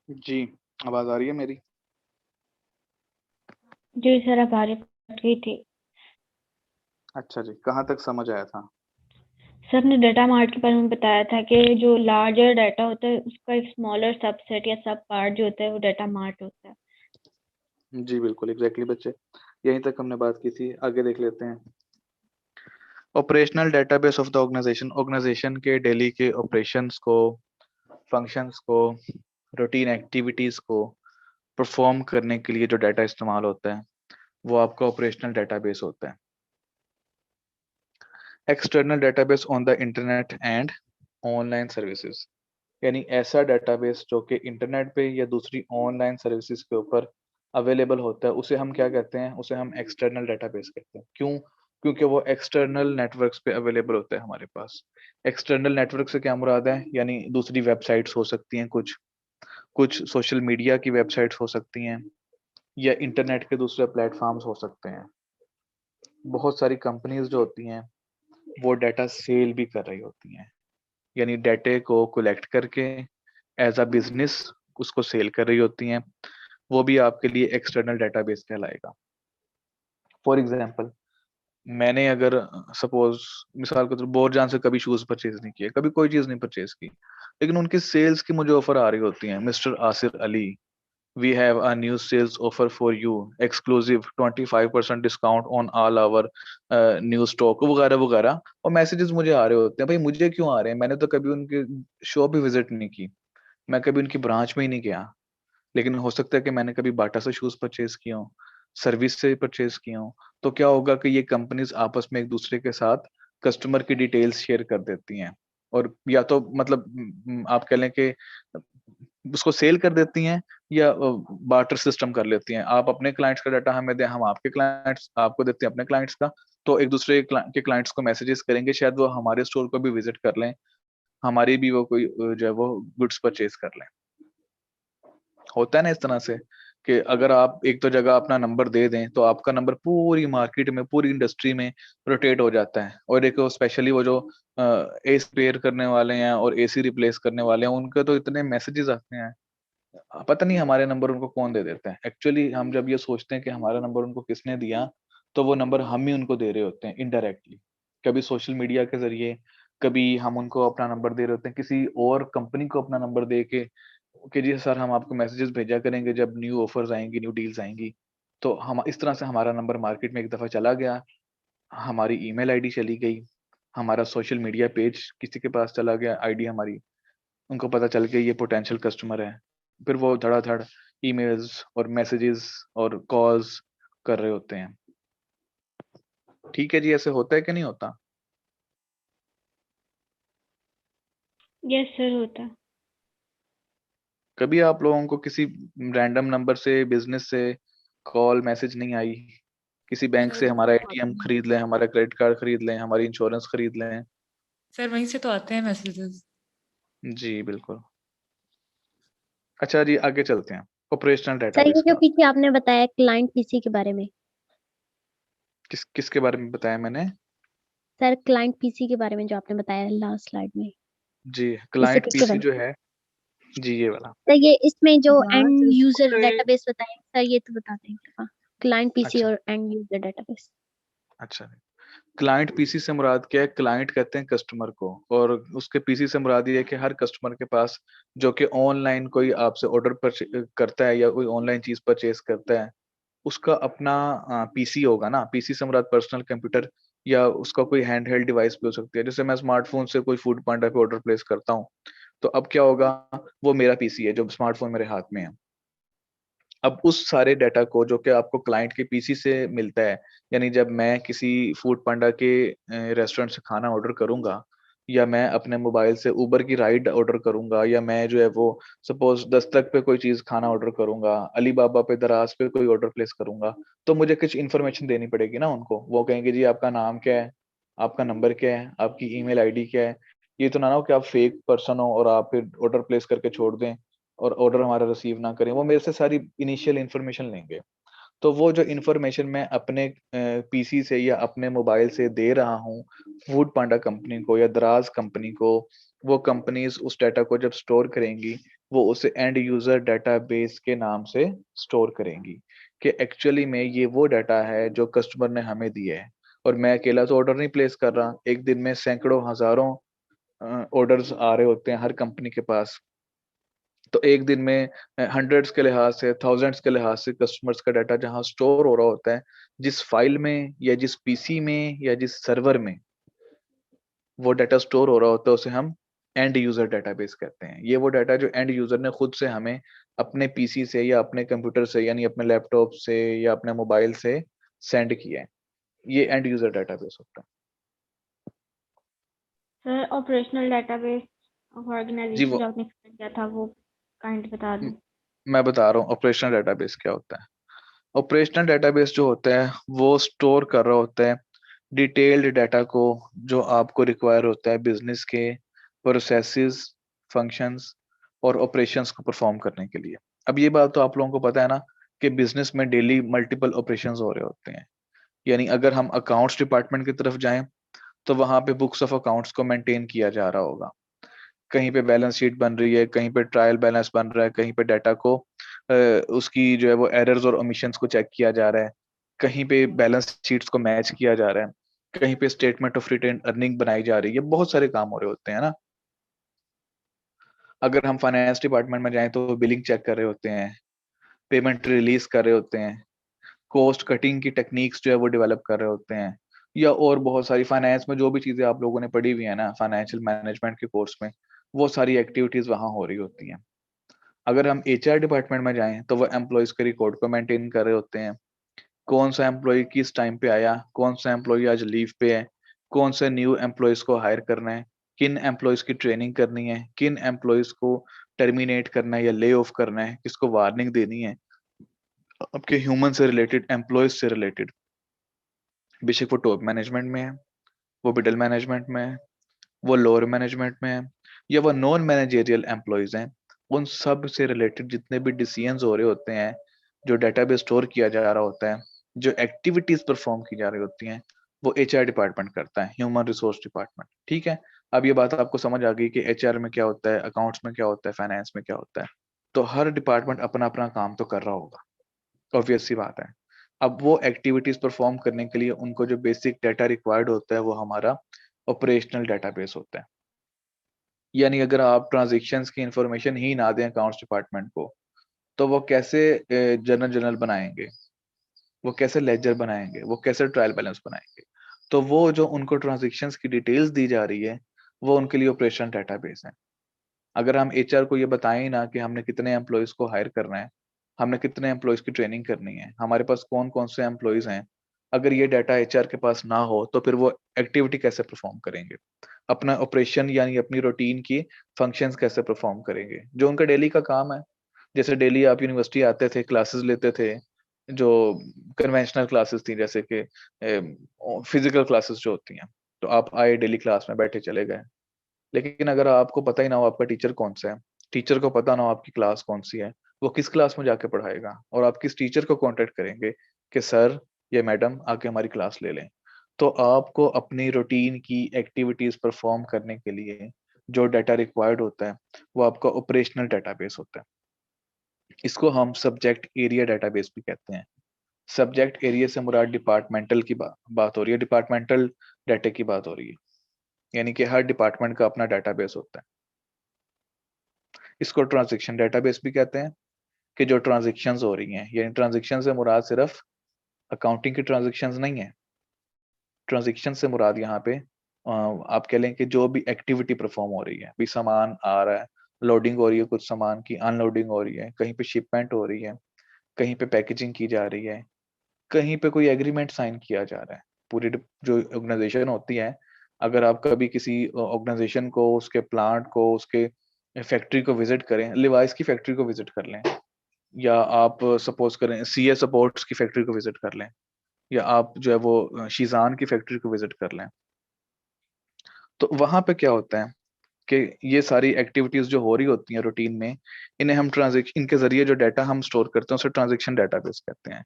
[SPEAKER 1] जी, आवाज आ रही है मेरी?
[SPEAKER 2] जी सर, अब आ रही गई थी।
[SPEAKER 1] अच्छा जी, कहाँ तक समझ आया था?
[SPEAKER 2] सर ने डाटा मार्ट के बारे में बताया था कि जो लार्जर डाटा होता है उसका एक स्मॉलर सबसेट या सब पार्ट जो होता है वो डाटा मार्ट होता है।
[SPEAKER 1] जी बिल्कुल, एग्जैक्टली बच्चे, यहीं तक हमने बात की थी। आगे देख लेते हैं। Operational database of the organization, organization के डेली के ऑपरेशंस को, फंक्शंस को, रूटीन एक्टिविटीज को परफॉर्म करने के लिए जो डाटा इस्तेमाल होता है वो आपका ऑपरेशनल डेटाबेस होता है। External database on the internet and online services, यानी ऐसा डेटाबेस जो कि इंटरनेट पे या दूसरी ऑनलाइन सर्विसेज के ऊपर अवेलेबल होता है, उसे हम क्या कहते हैं? उसे हम एक्सटर्नल डेटाबेस कहते हैं। क्यों? क्योंकि वो एक्सटर्नल नेटवर्क्स पे अवेलेबल होता है हमारे पास। एक्सटर्नल नेटवर्क से क्या मुराद है? यानी दूसरी वेबसाइट्स हो सकती हैं, कुछ कुछ सोशल मीडिया की वेबसाइट्स हो सकती हैं, या इंटरनेट के दूसरे प्लेटफॉर्म्स हो सकते हैं। बहुत सारी कंपनीज जो होती हैं वो डाटा सेल भी कर रही होती हैं, यानी डाटे को कलेक्ट करके एज अ बिजनेस उसको सेल कर रही होती हैं। वो भी आपके लिए एक्सटर्नल डेटाबेस कहलाएगा। फॉर एग्जांपल, मैंने अगर सपोज मिसाल के तौर बोरजान से कभी शूज परचेज नहीं किए, कभी कोई चीज नहीं परचेज की, लेकिन उनकी सेल्स की मुझे ऑफर आ रही होती है, mister Asir Ali, we have a new sales offer for you, exclusive 25% discount on all our new stock वगैरह वगैरह। और मैसेजेस मुझे आ रहे होते हैं। भाई मुझे क्यों आ रहे हैं? मैंने तो कभी उनके शॉप भी विजिट नहीं की, मैं कभी उनकी ब्रांच में ही नहीं गया, लेकिन हो सकता है कि मैंने कभी बाटा से शूज परचेज किया हो, सर्विस से परचेज किया हो। तो क्या होगा कि ये कंपनीज आपस में एक दूसरे के साथ कस्टमर की डिटेल्स शेयर कर देती हैं, और या तो मतलब आप कह लें कि उसको सेल कर देती हैं, या बार्टर सिस्टम कर लेती हैं। आप अपने क्लाइंट्स का डाटा हमें दें, हम आपके क्लाइंट्स आपको देते हैं अपने क्लाइंट्स का। तो एक दूसरे के क्लाइंट्स को मैसेजेस करेंगे, शायद वो हमारे स्टोर को भी विजिट कर लें, हमारी भी वो कोई जो है वो गुड्स परचेज कर लें। होता है ना इस तरह से कि अगर आप एक तो जगह अपना नंबर दे दें तो आपका नंबर पूरी मार्केट में, पूरी इंडस्ट्री में रोटेट हो जाता है। और एक स्पेशली वो जो ए स्पेयर करने वाले हैं और एसी रिप्लेस करने वाले हैं, उनके तो इतने मैसेजेस आते हैं, पता नहीं हमारे नंबर उनको कौन दे देता है। एक्चुअली हम जब ये सोचते हैं कि हमारा नंबर उनको किसने दिया, तो वो नंबर हम ही उनको दे रहे होते हैं इनडायरेक्टली, कभी सोशल मीडिया के जरिए, कभी हम उनको अपना नंबर दे रहे होते हैं किसी और कंपनी को अपना नंबर दे के कि जी सर हम आपको मैसेजेस भेजा करेंगे जब न्यू ऑफर्स आएंगी, न्यू डील्स आएंगी। तो हम इस तरह से हमारा नंबर मार्केट में एक दफा चला गया, हमारी ईमेल आईडी चली गई, हमारा सोशल मीडिया पेज किसी के पास चला गया, आईडी हमारी, उनको पता चल गया ये पोटेंशियल कस्टमर है, फिर वो धड़ाधड़ ईमेल्स और मैसेजेस और कॉल्स कर रहे होते हैं। ठीक है जी, ऐसे होता है कि नहीं होता?
[SPEAKER 2] यस सर, होता है।
[SPEAKER 1] कभी आप लोगों को किसी रैंडम नंबर से, बिजनेस से कॉल मैसेज नहीं आई? किसी बैंक
[SPEAKER 8] सर
[SPEAKER 1] से
[SPEAKER 8] वहीं
[SPEAKER 1] हमारा
[SPEAKER 8] से तो
[SPEAKER 1] एटीएम
[SPEAKER 8] आते हैं।
[SPEAKER 1] खरीद लें, हमारा क्रेडिट कार्ड खरीद लें, हमारी इंश्योरेंस खरीद लें?
[SPEAKER 8] सर वहीं से तो आते हैं मैसेजेस।
[SPEAKER 1] जी बिल्कुल। अच्छा जी, आगे चलते हैं। ऑपरेशनल
[SPEAKER 9] सर ये
[SPEAKER 1] डेटाबेस
[SPEAKER 9] जो
[SPEAKER 1] क्या?
[SPEAKER 9] पीछे आपने बताया क्लाइंट पीसी के बारे में,
[SPEAKER 1] किसके बारे में बताया मैंने?
[SPEAKER 9] सर क्लाइंट पीसी के बारे में जो आपने बताया लास्ट स्लाइड में,
[SPEAKER 1] जी,
[SPEAKER 9] इससे
[SPEAKER 1] क्लाइंट
[SPEAKER 9] पीछे
[SPEAKER 1] पीसी
[SPEAKER 9] वाला।
[SPEAKER 1] जो है, जी ये वाला।
[SPEAKER 9] सर ये इसमें जो
[SPEAKER 5] हाँ
[SPEAKER 9] एंड
[SPEAKER 5] सर
[SPEAKER 9] यूजर
[SPEAKER 5] उसको
[SPEAKER 9] डेटाबेस बताया सर, ये तो बता दें। हाँ, क्लाइंट पीसी
[SPEAKER 1] अच्छा
[SPEAKER 9] और एंड यूजर डेटाबेस।
[SPEAKER 1] अच्छा। क्लाइंट पीसी से मुराद क्या है? क्लाइंट कहते हैं कस्टमर को, और उसके पीसी से मुराद ये है कि हर कस्टमर के पास जो कि ऑनलाइन कोई आपसे ऑर्डर करता है या कोई ऑनलाइन चीज परचेज करता है, उसका अपना पीसी होगा ना। पीसी से मुराद पर्सनल कंप्यूटर या उसका कोई हैंड हेल्ड डिवाइस भी हो सकती है। जैसे मैं स्मार्टफोन से कोई फूड पांडा पे ऑर्डर प्लेस करता हूँ, तो अब क्या होगा, वो मेरा पीसी है जो स्मार्टफोन मेरे हाथ में है। अब उस सारे डाटा को जो कि आपको क्लाइंट के पीसी से मिलता है, यानी जब मैं किसी फूड पांडा के रेस्टोरेंट से खाना ऑर्डर करूंगा, या मैं अपने मोबाइल से उबर की राइड ऑर्डर करूंगा, या मैं जो है वो सपोज दस्तक पे कोई चीज खाना ऑर्डर करूंगा, अली बाबा पे, दराज पे कोई ऑर्डर प्लेस करूंगा, तो मुझे कुछ इन्फॉर्मेशन देनी पड़ेगी ना उनको। वो कहेंगे जी आपका नाम क्या है, आपका नंबर क्या है, आपकी ईमेल आईडी क्या है। ये तो ना हो कि आप फेक पर्सन हो और आप फिर ऑर्डर प्लेस करके छोड़ दें और ऑर्डर हमारा रिसीव ना करें। वो मेरे से सारी इनिशियल इन्फॉर्मेशन लेंगे। तो वो जो इन्फॉर्मेशन मैं अपने पीसी से या अपने मोबाइल से दे रहा हूँ फूड पांडा कंपनी को या दराज कंपनी को, वो कंपनीज उस डाटा को जब स्टोर करेंगी, वो उसे एंड यूजर डाटाबेस के नाम से स्टोर करेंगी कि एक्चुअली में ये वो डाटा है जो कस्टमर ने हमें दिया है। और मैं अकेला तो ऑर्डर नहीं प्लेस कर रहा, एक दिन में सैकड़ों हजारों ऑर्डर्स आ रहे होते हैं हर कंपनी के पास। तो एक दिन में हंड्रेड्स के लिहाज से, थाउजेंड्स के लिहाज से कस्टमर्स का डाटा जहां स्टोर हो रहा होता है, जिस फाइल में या जिस पीसी में या जिस सर्वर में वो डाटा स्टोर हो रहा होता है, उसे हम एंड यूजर डाटाबेस कहते हैं। ये वो डाटा जो एंड यूजर ने खुद से हमें अपने पीसी से या अपने कंप्यूटर से, यानी अपने लैपटॉप से या अपने मोबाइल से सेंड किया है, ये एंड यूजर डाटाबेस होता है।
[SPEAKER 2] Sir operational database of
[SPEAKER 1] the
[SPEAKER 2] organization
[SPEAKER 1] वो
[SPEAKER 2] जो आपने एक्सप्लेन किया था वो काइंड बता
[SPEAKER 1] म-
[SPEAKER 2] दें।
[SPEAKER 1] मैं बता रहा हूँ ऑपरेशनल डाटाबेस क्या होता है। ऑपरेशनल डेटाबेस जो होता है वो स्टोर कर रहा होता है डिटेल्ड डाटा को, जो आपको रिक्वायर होता है बिजनेस के प्रोसेसेस, फंक्शंस और ऑपरेशंस को परफॉर्म करने के लिए। अब ये बात तो आप लोगों को पता है ना कि बिजनेस में डेली मल्टीपल ऑपरेशंस हो रहे होते हैं। यानी अगर हम अकाउंट्स डिपार्टमेंट की तरफ जाएं, तो वहां पे बुक्स ऑफ अकाउंट्स को मेंटेन किया जा रहा होगा, कहीं पे बैलेंस शीट बन रही है, कहीं पे ट्रायल बैलेंस बन रहा है, कहीं पे डाटा को उसकी जो है वो एरर्स और ओमिशंस को चेक किया जा रहा है, कहीं पे बैलेंस शीट्स को मैच किया जा रहा है, कहीं पे स्टेटमेंट ऑफ रिटेन अर्निंग बनाई जा रही है। बहुत सारे काम हो रहे होते हैं ना। अगर हम फाइनेंस डिपार्टमेंट में जाएं तो बिलिंग चेक कर रहे होते हैं, पेमेंट रिलीज कर रहे होते हैं, कॉस्ट कटिंग की टेक्निक्स जो है वो डेवलप कर रहे होते हैं, या और बहुत सारी फाइनेंस में जो भी चीजें आप लोगों ने पढ़ी हुई है ना फाइनेंशियल मैनेजमेंट के कोर्स में, वो सारी एक्टिविटीज वहां हो रही होती हैं। अगर हम एचआर डिपार्टमेंट में जाएं तो वो एम्प्लॉयज के रिकॉर्ड को मेंटेन कर रहे होते हैं, कौन सा एम्प्लॉय किस टाइम पे आया, कौन सा एम्प्लॉय आज लीव पे है, कौन से न्यू एम्प्लॉयज को हायर करना है, किन एम्प्लॉयज की ट्रेनिंग करनी है, किन एम्प्लॉयज को टर्मिनेट करना है या ले ऑफ करना है, किसको वार्निंग देनी है, आपके ह्यूमन से रिलेटेड, एम्प्लॉयज से रिलेटेड, बेशक वो टॉप मैनेजमेंट में है, वो मिडिल मैनेजमेंट में है, वो लोअर मैनेजमेंट में है, या वो नॉन मैनेजेरियल एम्प्लॉयज हैं, उन सब से रिलेटेड जितने भी डिसीजंस हो रहे होते हैं, जो डाटाबेस स्टोर किया जा रहा होता है, जो एक्टिविटीज परफॉर्म की जा रही होती हैं, वो एचआर डिपार्टमेंट करता है, ह्यूमन रिसोर्स डिपार्टमेंट। ठीक है, अब ये बात आपको समझ आ गई कि एचआर में क्या होता है, अकाउंट्स में क्या होता है, फाइनेंस में क्या होता है। तो हर डिपार्टमेंट अपना अपना काम तो कर रहा होगा, ऑब्वियस सी बात है। अब वो एक्टिविटीज परफॉर्म करने के लिए उनको जो बेसिक डाटा रिक्वायर्ड होता है वो हमारा ऑपरेशनल डाटाबेस होता है। यानी अगर आप ट्रांजेक्शन्स की इंफॉर्मेशन ही ना दें अकाउंट्स डिपार्टमेंट को, तो वो कैसे जर्नल जर्नल बनाएंगे, वो कैसे लेजर बनाएंगे, वो कैसे ट्रायल बैलेंस बनाएंगे। तो वो जो उनको ट्रांजेक्शन्स की डिटेल्स दी जा रही है वो उनके लिए ऑपरेशनल डेटाबेस है। अगर हम एचआर को ये बताएं ही ना कि हमने कितने एम्प्लॉयज को हायर करना है, हमने कितने एम्प्लॉयज की ट्रेनिंग करनी है, हमारे पास कौन कौन से एम्प्लॉयज हैं, अगर ये डाटा एचआर के पास ना हो तो फिर वो एक्टिविटी कैसे परफॉर्म करेंगे, अपना ऑपरेशन यानी अपनी रूटीन की फंक्शंस कैसे परफॉर्म करेंगे, जो उनका डेली का काम है। जैसे डेली आप यूनिवर्सिटी आते थे, क्लासेस लेते थे, जो कन्वेंशनल क्लासेस थी, जैसे कि फिजिकल क्लासेस जो होती हैं, तो आप आए डेली क्लास में बैठे चले गए। लेकिन अगर आपको पता ही ना हो आपका टीचर कौन सा है, टीचर को पता ना हो आपकी क्लास कौन सी है, वो किस क्लास में जाके पढ़ाएगा, और आप किस टीचर को कांटेक्ट करेंगे कि सर या मैडम आके हमारी क्लास ले लें। तो आपको अपनी रूटीन की एक्टिविटीज परफॉर्म करने के लिए जो डाटा रिक्वायर्ड होता है वो आपका ऑपरेशनल डाटाबेस होता है। इसको हम सब्जेक्ट एरिया डाटाबेस भी कहते हैं। सब्जेक्ट एरिया से मुराद डिपार्टमेंटल की बात हो रही है, डिपार्टमेंटल डाटा की बात हो रही है, यानी कि हर डिपार्टमेंट का अपना डाटाबेस होता है। इसको ट्रांजैक्शन डाटाबेस भी कहते हैं कि जो ट्रांजैक्शंस हो रही हैं, यानी ट्रांजैक्शन से मुराद सिर्फ अकाउंटिंग की ट्रांजैक्शंस नहीं है। ट्रांजैक्शन से मुराद यहाँ पे आप कह लें कि जो भी एक्टिविटी परफॉर्म हो रही है, भी सामान आ रहा है, लोडिंग हो रही है कुछ सामान की, अनलोडिंग हो रही है, कहीं पे शिपमेंट हो रही है, कहीं पे पैकेजिंग की जा रही है, कहीं पे कोई एग्रीमेंट साइन किया जा रहा है। पूरी जो ऑर्गेनाइजेशन होती है, अगर आप कभी किसी ऑर्गेनाइजेशन को, उसके प्लांट को, उसके फैक्ट्री को विजिट करें, लिवाइस की फैक्ट्री को विजिट कर लें, या आप सपोज करें सीए सपोर्ट्स की फैक्ट्री को विजिट कर लें, या आप जो है वो शीजान की फैक्ट्री को विजिट कर लें, तो वहां पे क्या होता है कि ये सारी एक्टिविटीज जो हो रही होती हैं रूटीन में, इन्हें हम ट्रांजेक्शन, इनके जरिए जो डाटा हम स्टोर करते हैं उसे ट्रांजेक्शन डाटाबेस कहते हैं।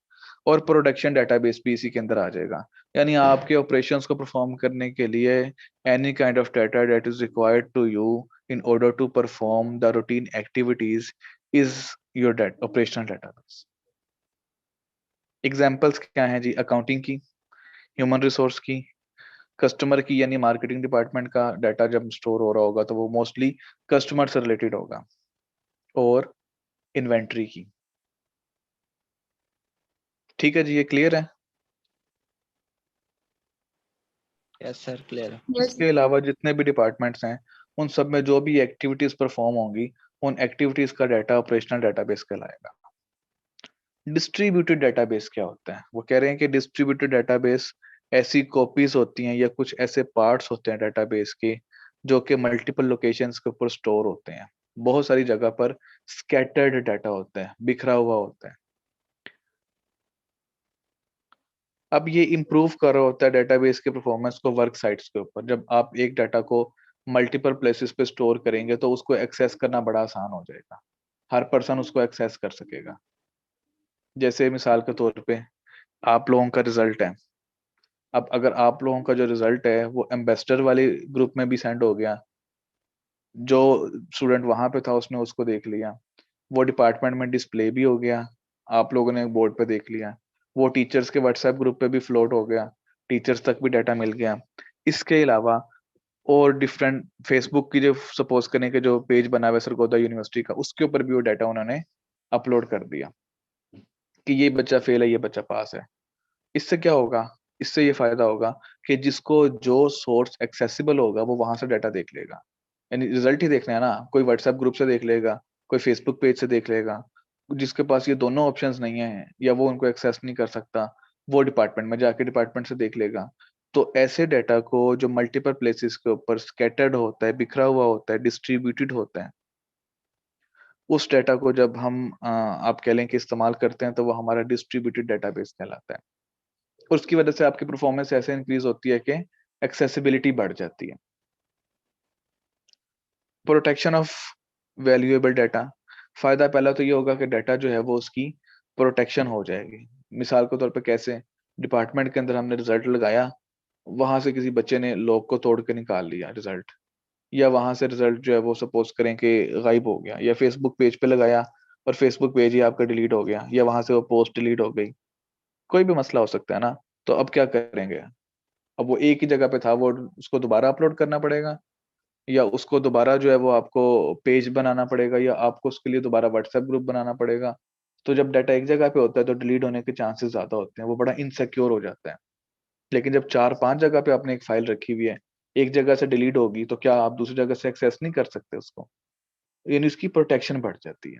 [SPEAKER 1] और प्रोडक्शन डाटाबेस भी इसी के अंदर आ जाएगा, यानी आपके ऑपरेशंस को परफॉर्म करने के लिए any kind of data that is required to you in order to perform the routine activities is your operational database. Examples क्या हैं जी? अकाउंटिंग की, ह्यूमन रिसोर्स की, कस्टमर की, यानी मार्केटिंग डिपार्टमेंट का डाटा जब स्टोर हो रहा होगा तो वो मोस्टली कस्टमर से रिलेटेड होगा, और इन्वेंट्री की। ठीक है जी, ये क्लियर है?
[SPEAKER 3] यस सर, क्लियर है।
[SPEAKER 5] यस
[SPEAKER 1] इसके अलावा जितने भी डिपार्टमेंट्स हैं उन सब में जो भी एक्टिविटीज परफॉर्म होंगी, उन एक्टिविटीज का डाटा ऑपरेशनल डाटाबेस कहलाएगा। डिस्ट्रीब्यूटेड डाटाबेस क्या होता है? वो कह रहे हैं कि डिस्ट्रीब्यूटेड डाटाबेस ऐसी कॉपीज होती हैं या कुछ ऐसे पार्ट्स होते हैं डाटाबेस के जो कि मल्टीपल लोकेशंस के ऊपर स्टोर होते हैं, बहुत सारी जगह पर स्कैटर्ड डाटा होता है, बिखरा हुआ होता है। अब ये इम्प्रूव कर रहा होता है डेटाबेस के परफॉर्मेंस को वर्क साइट्स के ऊपर। जब आप एक डाटा को मल्टीपल प्लेसेस पे स्टोर करेंगे तो उसको एक्सेस करना बड़ा आसान हो जाएगा, हर पर्सन उसको एक्सेस कर सकेगा। जैसे मिसाल के तौर पे आप लोगों का रिजल्ट है, अब अगर आप लोगों का जो रिजल्ट है वो एम्बेसडर वाले ग्रुप में भी सेंड हो गया, जो स्टूडेंट वहां पे था उसने उसको देख लिया, वो डिपार्टमेंट में डिस्प्ले भी हो गया, आप लोगों ने बोर्ड पे देख लिया, वो टीचर्स के व्हाट्सएप ग्रुप पे भी फ्लोट हो गया, टीचर्स तक भी डाटा मिल गया। इसके अलावा और डिफरेंट फेसबुक की जो सपोज करने के जो पेज बना हुआ है सरगोदा यूनिवर्सिटी का, उसके ऊपर भी वो डाटा उन्होंने अपलोड कर दिया कि ये बच्चा फेल है, ये बच्चा पास है। इससे क्या होगा? इससे ये फायदा होगा कि जिसको जो सोर्स एक्सेसिबल होगा वो वहां से डाटा देख लेगा, यानी रिजल्ट ही देखना है ना, कोई व्हाट्सएप ग्रुप से देख लेगा, कोई फेसबुक पेज से देख लेगा। जिसके पास ये दोनों ऑप्शंस नहीं है या वो उनको एक्सेस नहीं कर सकता, वो डिपार्टमेंट में जाके डिपार्टमेंट से देख लेगा। तो ऐसे डाटा को जो मल्टीपल प्लेसेस के ऊपर स्कैटर्ड होता है, बिखरा हुआ होता है, डिस्ट्रीब्यूटेड होता है, उस डाटा को जब हम आप कह लें कि इस्तेमाल करते हैं तो वो हमारा डिस्ट्रीब्यूटेड डाटाबेस कहलाता है। और उसकी वजह से आपकी परफॉर्मेंस ऐसे इंक्रीज होती है कि एक्सेसिबिलिटी बढ़ जाती है। प्रोटेक्शन ऑफ वैल्यूएबल डाटा, फायदा पहला तो ये होगा कि डाटा जो है वो उसकी प्रोटेक्शन हो जाएगी। मिसाल के तौर पे कैसे? डिपार्टमेंट के अंदर हमने रिजल्ट लगाया, वहां से किसी बच्चे ने लॉक को तोड़ के निकाल लिया रिजल्ट, या वहां से रिजल्ट जो है वो सपोज करें कि गायब हो गया, या फेसबुक पेज पे लगाया और फेसबुक पेज ही आपका डिलीट हो गया, या वहां से वो पोस्ट डिलीट हो गई, कोई भी मसला हो सकता है ना। तो अब क्या करेंगे? अब वो एक ही जगह पे था, वो उसको दोबारा अपलोड करना पड़ेगा, या उसको दोबारा जो है वो आपको पेज बनाना पड़ेगा, या आपको उसके लिए दोबारा व्हाट्सएप ग्रुप बनाना पड़ेगा। तो जब डाटा एक जगह पे होता है तो डिलीट होने के चांसेस ज्यादा होते हैं, वो बड़ा इनसिक्योर हो जाता है। लेकिन जब 4-5 जगह पे आपने एक फाइल रखी हुई है, एक जगह से डिलीट होगी तो क्या आप दूसरी जगह से एक्सेस नहीं कर सकते उसको? यानी उसकी प्रोटेक्शन बढ़ जाती है।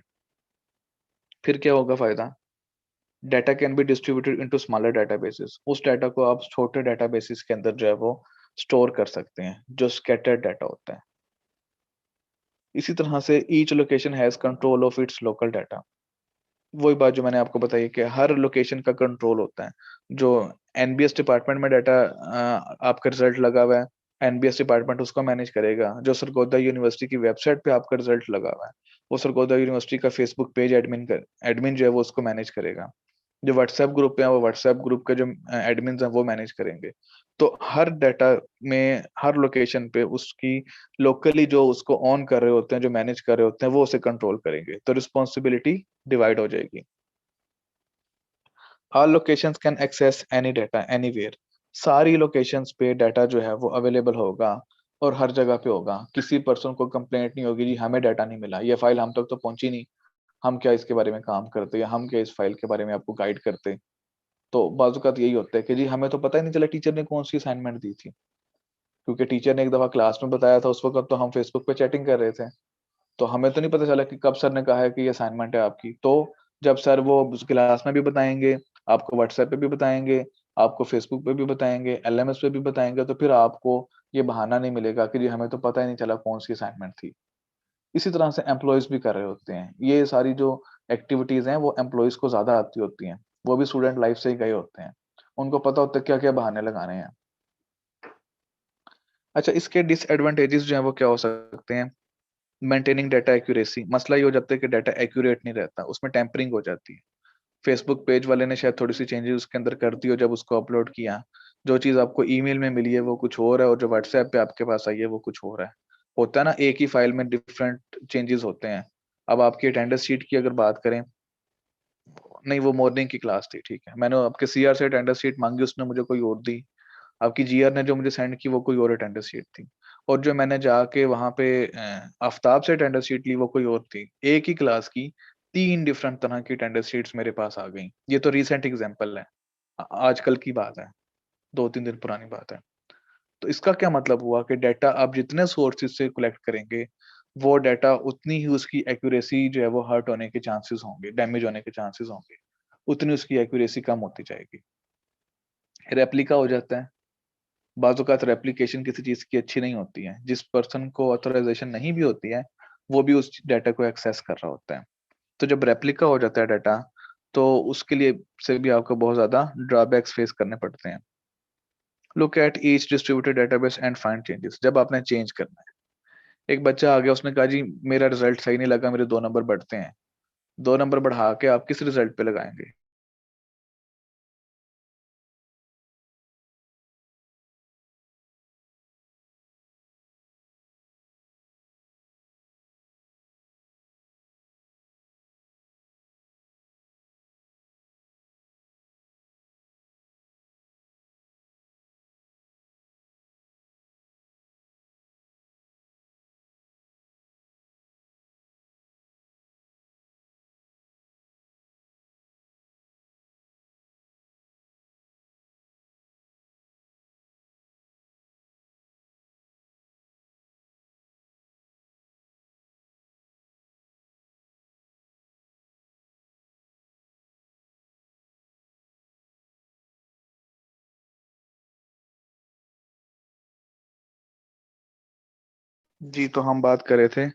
[SPEAKER 1] फिर क्या होगा फायदा? Data can be distributed into smaller databases. उस डाटा को आप छोटे डेटाबेसेस के अंदर जो है वो स्टोर कर सकते हैं, जो स्कैटर्ड डाटा होता है। इसी तरह से each location has control of its local data. वही बात जो मैंने आपको बताई कि हर लोकेशन का कंट्रोल होता है। जो एनबीएस डिपार्टमेंट में डाटा आपका रिजल्ट लगा हुआ है, एनबीएस डिपार्टमेंट उसको मैनेज करेगा। जो सरगोदा यूनिवर्सिटी की वेबसाइट पे आपका रिजल्ट लगा हुआ है, वो सरगोदा यूनिवर्सिटी का फेसबुक पेज एडमिन जो है वो उसको मैनेज करेगा। जो व्हाट्सएप ग्रुप है वो व्हाट्सएप ग्रुप के जो एडमिन हैं वो मैनेज करेंगे। तो हर डाटा में हर लोकेशन पे उसकी लोकली जो उसको ऑन कर रहे होते हैं, जो मैनेज कर रहे होते हैं, वो उसे कंट्रोल करेंगे। तो रिस्पॉन्सिबिलिटी डिवाइड हो जाएगी। All locations can access any data anywhere. सारी लोकेशंस पे डाटा जो है वो अवेलेबल होगा और हर जगह पे होगा। किसी पर्सन को कंप्लेंट नहीं होगी जी हमें डाटा नहीं मिला, ये फाइल हम तक तो पहुंची नहीं, हम क्या इसके बारे में काम करते या हम क्या इस फाइल के बारे में आपको गाइड करते। तो बाज़-औक़ात यही होता है कि जी हमें तो पता ही नहीं चला टीचर ने कौन सी असाइनमेंट दी थी, क्योंकि टीचर ने एक दफा क्लास में बताया था, उस वक्त तो हम फेसबुक पे चैटिंग कर रहे थे। तो हमें तो नहीं पता चला कि कब सर ने कहा है कि ये असाइनमेंट है आपकी। तो जब सर वो उस क्लास में भी बताएंगे, आपको व्हाट्सएप पे भी बताएंगे, आपको फेसबुक पे भी बताएंगे, एलएमएस पे भी बताएंगे, तो फिर आपको ये बहाना नहीं मिलेगा कि जी हमें तो पता ही नहीं चला कौन सी असाइनमेंट थी। इसी तरह से एम्प्लॉयज भी कर रहे होते हैं। ये सारी जो एक्टिविटीज हैं वो एम्प्लॉयज को ज्यादा आती होती हैं। वो भी स्टूडेंट लाइफ से ही गए होते हैं, उनको पता होता है क्या क्या बहाने लगाने हैं। अच्छा, इसके डिसएडवांटेजेस जो है वो क्या हो सकते हैं? Maintaining data accuracy. मसला ये हो जाता है कि डाटा एक्यूरेट नहीं रहता, उसमें टेम्परिंग हो जाती है। फेसबुक पेज वाले ने शायद थोड़ी सी चेंजेस उसके अंदर कर दी हो जब उसको अपलोड किया। जो चीज आपको ईमेल में मिली है वो कुछ और है, और जो व्हाट्सएप पे आपके पास आई है वो कुछ और है। होता है ना, एक ही फाइल में डिफरेंट चेंजेस होते हैं। अब आपकी अटेंडेंस शीट की अगर बात करें, नहीं वो मॉर्निंग की क्लास थी, ठीक है, मैंने आपके सीआर से अटेंडेंस शीट मांगी, उसने मुझे कोई और दी। आपकी जीआर ने जो मुझे सेंड की वो कोई और अटेंडेंस शीट थी। और जो मैंने जाके वहां पे आफ्ताब से अटेंडेंस शीट ली वो कोई और थी। एक ही क्लास की 3 डिफरेंट तरह की अटेंडेंस शीट्स मेरे पास आ गई। ये तो रिसेंट एग्जांपल है, आजकल की बात है, 2-3 दिन पुरानी बात है। तो इसका क्या मतलब हुआ कि डाटा आप जितने सोर्सेज से कलेक्ट करेंगे, वो डाटा उतनी ही उसकी एक्यूरेसी जो है वो हर्ट होने के चांसेस होंगे, डैमेज होने के चांसेस होंगे, उतनी उसकी एक्यूरेसी कम होती जाएगी। रेप्लिका हो जाता है। बाज़ औक़ात रेप्लिकेशन किसी चीज़ की अच्छी नहीं होती है। जिस पर्सन को ऑथराइज़ेशन नहीं भी होती है, वो भी उस डाटा को एक्सेस कर रहा होता है। तो जब रेप्लिका हो जाता है डाटा, तो उसके लिए से भी आपको बहुत ज़्यादा ड्रॉबैक्स फेस करने पड़ते हैं। Look at each distributed database and find changes. जब आपने चेंज करना है, एक बच्चा आ गया, उसने कहा जी मेरा रिजल्ट सही नहीं लगा, मेरे 2 नंबर बढ़ते हैं। 2 नंबर बढ़ा के आप किस रिजल्ट पे लगाएँगे? जी, तो हम बात कर रहे थे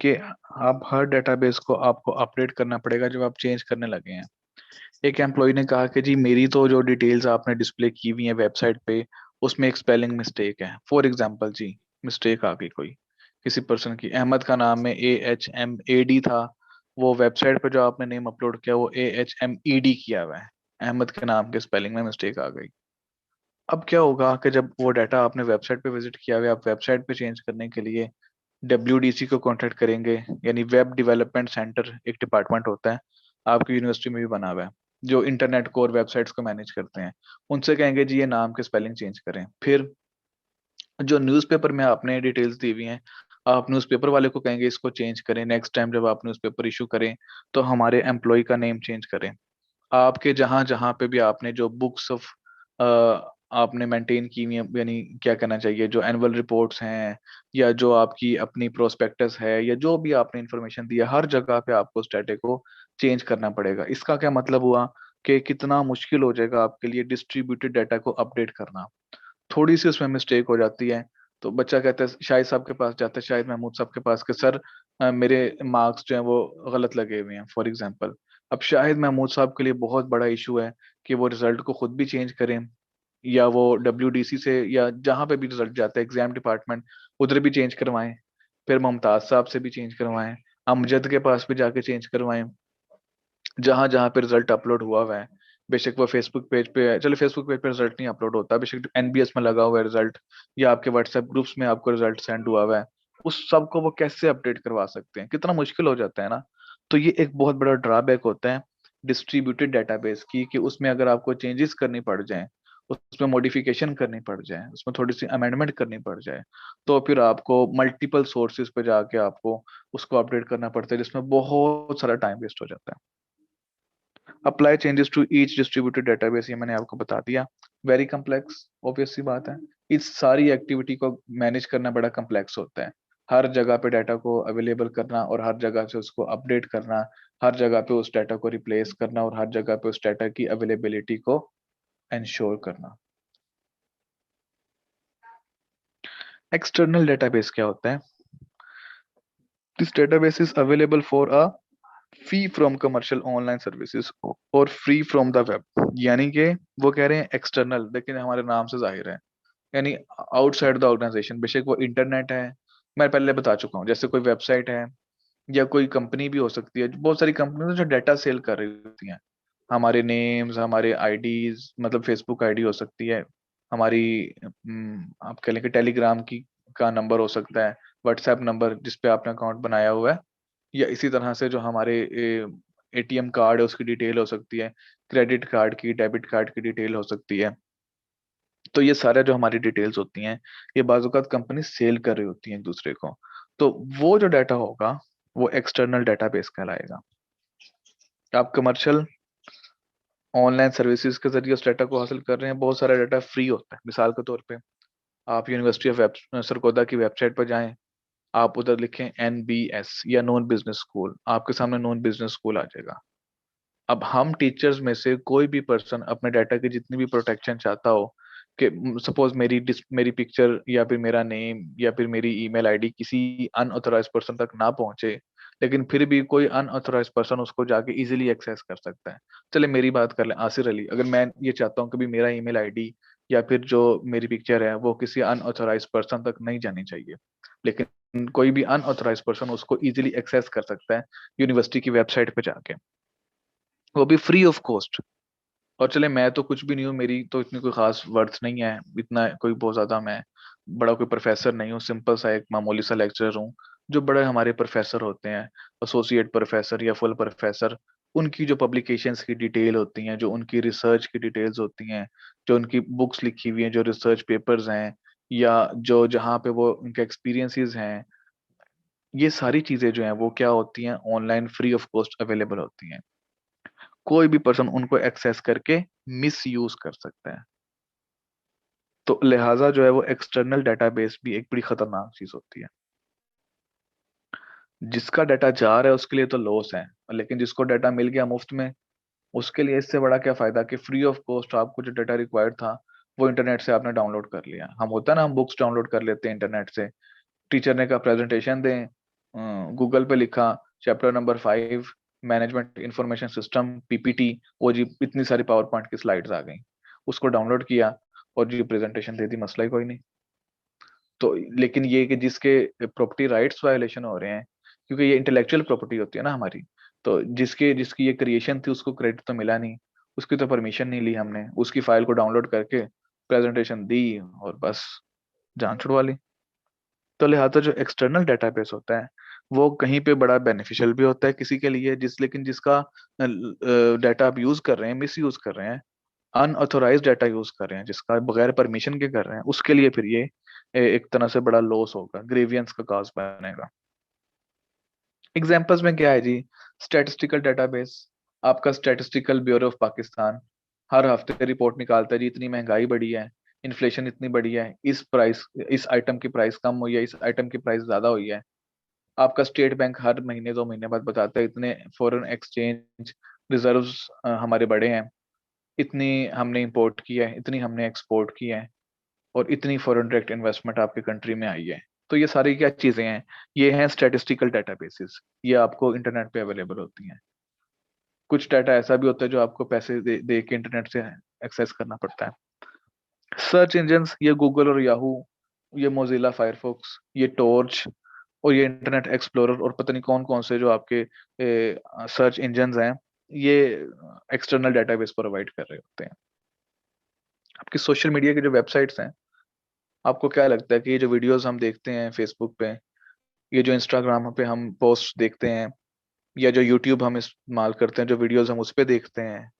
[SPEAKER 1] कि आप हर डेटाबेस को आपको अपडेट करना पड़ेगा जब आप चेंज करने लगे हैं। एक एम्प्लॉय ने कहा कि जी मेरी तो जो डिटेल्स आपने डिस्प्ले की हुई है वेबसाइट पे, उसमें एक स्पेलिंग मिस्टेक है। फॉर एग्जांपल जी, मिस्टेक आ गई कोई किसी पर्सन की, अहमद का नाम में AHMAD था, वो वेबसाइट पे जो आपने नेम अपलोड किया वो AHMED किया हुआ है। अहमद के नाम के स्पेलिंग में मिस्टेक आ गई। अब क्या होगा कि जब वो डाटा आपने वेबसाइट पे विजिट किया हुआ है, आप वेबसाइट पे चेंज करने के लिए WDC को कांटेक्ट करेंगे, यानी वेब डेवलपमेंट सेंटर, एक डिपार्टमेंट होता है आपकी यूनिवर्सिटी में भी बना हुआ है, जो इंटरनेट को और वेबसाइट्स को मैनेज करते हैं। उनसे कहेंगे जी ये नाम के स्पेलिंग चेंज करें। फिर जो न्यूज़पेपर में आपने डिटेल्स दी हुई हैं, आप न्यूज़पेपर वाले को कहेंगे इसको चेंज करें। नेक्स्ट टाइम जब आप न्यूज़पेपर इशू करें तो हमारे एम्प्लॉय का नेम चेंज करें। आपके जहाँ जहाँ पे भी आपने जो बुक्स ऑफ आपने मेंटेन की हुई है, यानी क्या कहना चाहिए, जो एनुअल रिपोर्ट्स हैं या जो आपकी अपनी प्रोस्पेक्टस है या जो भी आपने इंफॉर्मेशन दी है, हर जगह पे आपको उस डाटा को चेंज करना पड़ेगा। इसका क्या मतलब हुआ कि कितना मुश्किल हो जाएगा आपके लिए डिस्ट्रीब्यूटेड डाटा को अपडेट करना। थोड़ी सी उसमें मिस्टेक हो जाती है तो बच्चा कहता है, शाहिद साहब के पास जाता है, शाहिद महमूद साहब के पास, कि सर मेरे मार्क्स जो हैं वो गलत लगे हुए हैं फॉर एग्जांपल। अब शाहिद महमूद साहब के लिए बहुत बड़ा इशू है कि वो रिजल्ट को खुद भी चेंज करें या वो WDC से या जहाँ पे भी रिजल्ट जाता है एग्जाम डिपार्टमेंट उधर भी चेंज करवाएं, फिर मुमताज साहब से भी चेंज करवाएं, अमजद के पास भी जाके चेंज करवाएं, जहां जहां पे रिजल्ट अपलोड हुआ हुआ है। बेशक वो फेसबुक पेज पे है, चलो फेसबुक पेज पे रिजल्ट नहीं अपलोड होता, बेशक NBS में लगा हुआ है रिजल्ट या आपके व्हाट्सएप ग्रुप्स में आपको रिजल्ट सेंड हुआ हुआ है, उस सब को वो कैसे अपडेट करवा सकते हैं? कितना मुश्किल हो जाता है ना। तो ये एक बहुत बड़ा ड्रॉबैक होता है डिस्ट्रीब्यूटेड डेटाबेस की, कि उसमें अगर आपको चेंजेस करनी पड़ जाए, उसमें मॉडिफिकेशन करनी पड़ जाए, उसमें थोड़ी सी अमेंडमेंट करनी पड़ जाए, तो फिर आपको मल्टीपल सोर्सेज पे जाके आपको उसको अपडेट करना पड़ता है, जिसमें बहुत सारा टाइम वेस्ट हो जाता है। Apply changes to each distributed database, ये मैंने आपको बता दिया। वेरी कम्प्लेक्स, ऑब्वियस सी बात है, इस सारी एक्टिविटी को मैनेज करना बड़ा कम्प्लेक्स होता है। हर जगह पे डाटा को अवेलेबल करना और हर जगह से उसको अपडेट करना, हर जगह पे उस डाटा को रिप्लेस करना और हर जगह पे उस डाटा की अवेलेबिलिटी को इंश्योर करना। एक्सटर्नल डेटाबेस क्या होता है? This database is available for a fee from commercial online services और फ्री फ्रॉम द वेब। यानी कि वो कह रहे हैं एक्सटर्नल, लेकिन हमारे नाम से जाहिर है, यानी आउटसाइड द ऑर्गेनाइजेशन। बेशक वो इंटरनेट है, मैं पहले बता चुका हूँ, जैसे कोई वेबसाइट है या कोई कंपनी भी हो सकती है। बहुत सारी कंपनी जो डाटा सेल कर रही होती हैं, हमारे नेम्स, हमारे आईडीज, मतलब फेसबुक आईडी हो सकती है हमारी, आप कह लें कि टेलीग्राम की का नंबर हो सकता है, व्हाट्सएप नंबर जिस पे आपने अकाउंट बनाया हुआ है, या इसी तरह से जो हमारे ATM कार्ड है उसकी डिटेल हो सकती है, क्रेडिट कार्ड की, डेबिट कार्ड की डिटेल हो सकती है। तो ये सारा जो हमारी डिटेल्स होती हैं, ये बाज़-औक़ात कंपनी सेल कर रही होती है एक दूसरे को। तो वो जो डाटा होगा वो एक्सटर्नल डेटाबेस कहलाएगा। आप कमर्शियल ऑनलाइन सर्विसेज के जरिए उस डाटा को हासिल कर रहे हैं, बहुत सारा डाटा फ्री होता है। मिसाल के तौर पे आप यूनिवर्सिटी ऑफ सरगोदा की वेबसाइट पर जाएं, आप उधर लिखें NBS या नॉन बिजनेस स्कूल, आपके सामने नॉन बिजनेस स्कूल आ जाएगा। अब हम टीचर्स में से कोई भी पर्सन अपने डाटा की जितनी भी प्रोटेक्शन चाहता हो, कि सपोज मेरी पिक्चर या फिर मेरा नेम या फिर मेरी ईमेल आईडी किसी अनऑथराइज पर्सन तक ना पहुंचे, लेकिन फिर भी कोई अनऑथराइज पर्सन उसको जाके इजीली एक्सेस कर सकता है। चले मेरी बात कर लें, आसिर अली, अगर मैं ये चाहता हूँ कि भी मेरा ईमेल आईडी या फिर जो मेरी पिक्चर है वो किसी अनऑथराइज पर्सन तक नहीं जानी चाहिए, लेकिन कोई भी अनऑथराइज पर्सन उसको इजीली एक्सेस कर सकता है यूनिवर्सिटी की वेबसाइट पे जाके, वो भी फ्री ऑफ कॉस्ट। और चले मैं तो कुछ भी नहीं हूँ, मेरी तो इतनी कोई खास वर्थ नहीं है, इतना कोई बहुत ज्यादा मैं बड़ा कोई प्रोफेसर नहीं हूँ, सिंपल सा एक मामूली सा लेक्चरर हूँ। जो बड़े हमारे प्रोफेसर होते हैं, एसोसिएट प्रोफेसर या फुल प्रोफेसर, उनकी जो पब्लिकेशंस की डिटेल होती हैं, जो उनकी रिसर्च की डिटेल्स होती हैं, जो उनकी बुक्स लिखी हुई हैं, जो रिसर्च पेपर्स हैं, या जो जहाँ पे वो उनके एक्सपीरियंसेस हैं, ये सारी चीजें जो हैं वो क्या होती हैं, online free of cost available होती हैं। कोई भी पर्सन उनको एक्सेस करके मिस यूज कर सकता है। तो लिहाजा जो है वो एक्सटर्नल डेटाबेस भी एक बड़ी खतरनाक चीज होती है। जिसका डाटा जा रहा है उसके लिए तो लॉस है, लेकिन जिसको डाटा मिल गया मुफ्त में, उसके लिए इससे बड़ा क्या फायदा कि फ्री ऑफ कॉस्ट आपको जो डाटा रिक्वायर्ड था वो इंटरनेट से आपने डाउनलोड कर लिया। हम होता है ना, हम बुक्स डाउनलोड कर लेते हैं इंटरनेट से, टीचर ने कहा प्रेजेंटेशन दें, गूगल पे लिखा chapter number 5 management information system PPT, वो जी इतनी सारी पावर पॉइंट की स्लाइड्स आ गई, उसको डाउनलोड किया और जी प्रेजेंटेशन दे दी, मसला ही कोई नहीं। तो लेकिन ये कि जिसके प्रॉपर्टी राइट्स वायलेशन हो रहे हैं, क्योंकि ये इंटेलेक्चुअल प्रॉपर्टी होती है ना हमारी, तो जिसकी ये क्रिएशन थी उसको क्रेडिट तो मिला नहीं, उसकी तो परमिशन नहीं ली हमने, उसकी फाइल को डाउनलोड करके प्रेजेंटेशन दी और बस जान छुड़वा ली। तो लिहाजा जो एक्सटर्नल डेटाबेस होता है वो कहीं पे बड़ा बेनिफिशियल भी होता है किसी के लिए, लेकिन जिसका डाटा आप यूज कर रहे हैं, मिस यूज कर रहे हैं, अनऑथोराइज डाटा यूज कर रहे हैं, जिसका बगैर परमिशन के कर रहे हैं, उसके लिए फिर ये एक तरह से बड़ा लॉस होगा, ग्रेवियंस का काज बनेगा। एग्जाम्पल्स में क्या है जी? स्टैटिस्टिकल डेटाबेस, आपका स्टैटिस्टिकल ब्यूरो ऑफ पाकिस्तान हर हफ्ते रिपोर्ट निकालता है जी, इतनी महंगाई बढ़ी है, इन्फ्लेशन इतनी बढ़ी है, इस आइटम की प्राइस कम हुई है, इस आइटम की प्राइस ज्यादा हुई है। आपका स्टेट बैंक हर महीने 2 महीने बाद बताता है इतने फॉरेन एक्सचेंज रिजर्व्स हमारे बढ़े हैं, इतनी हमने इंपोर्ट किया है, इतनी हमने एक्सपोर्ट किया है, और इतनी फॉरेन डायरेक्ट इन्वेस्टमेंट आपकी कंट्री में आई है। तो ये सारी क्या चीजें हैं, ये हैं स्टैटिस्टिकल डेटाबेसेस, ये आपको इंटरनेट पे अवेलेबल होती हैं। कुछ डाटा ऐसा भी होता है जो आपको पैसे दे के इंटरनेट से एक्सेस करना पड़ता है। सर्च इंजन, ये गूगल और याहू, ये मोजिला फायरफॉक्स, ये टॉर्च और ये इंटरनेट एक्सप्लोरर और पता नहीं कौन कौन से जो आपके सर्च इंजन हैं, ये एक्सटर्नल डेटाबेस प्रोवाइड कर रहे होते हैं। आपकी सोशल मीडिया की जो वेबसाइट्स हैं, आपको क्या लगता है कि ये जो वीडियोस हम देखते हैं फेसबुक पे, ये जो इंस्टाग्राम पे हम पोस्ट देखते हैं, या जो यूट्यूब हम इस्तेमाल करते हैं, जो वीडियोस हम उस पे देखते हैं,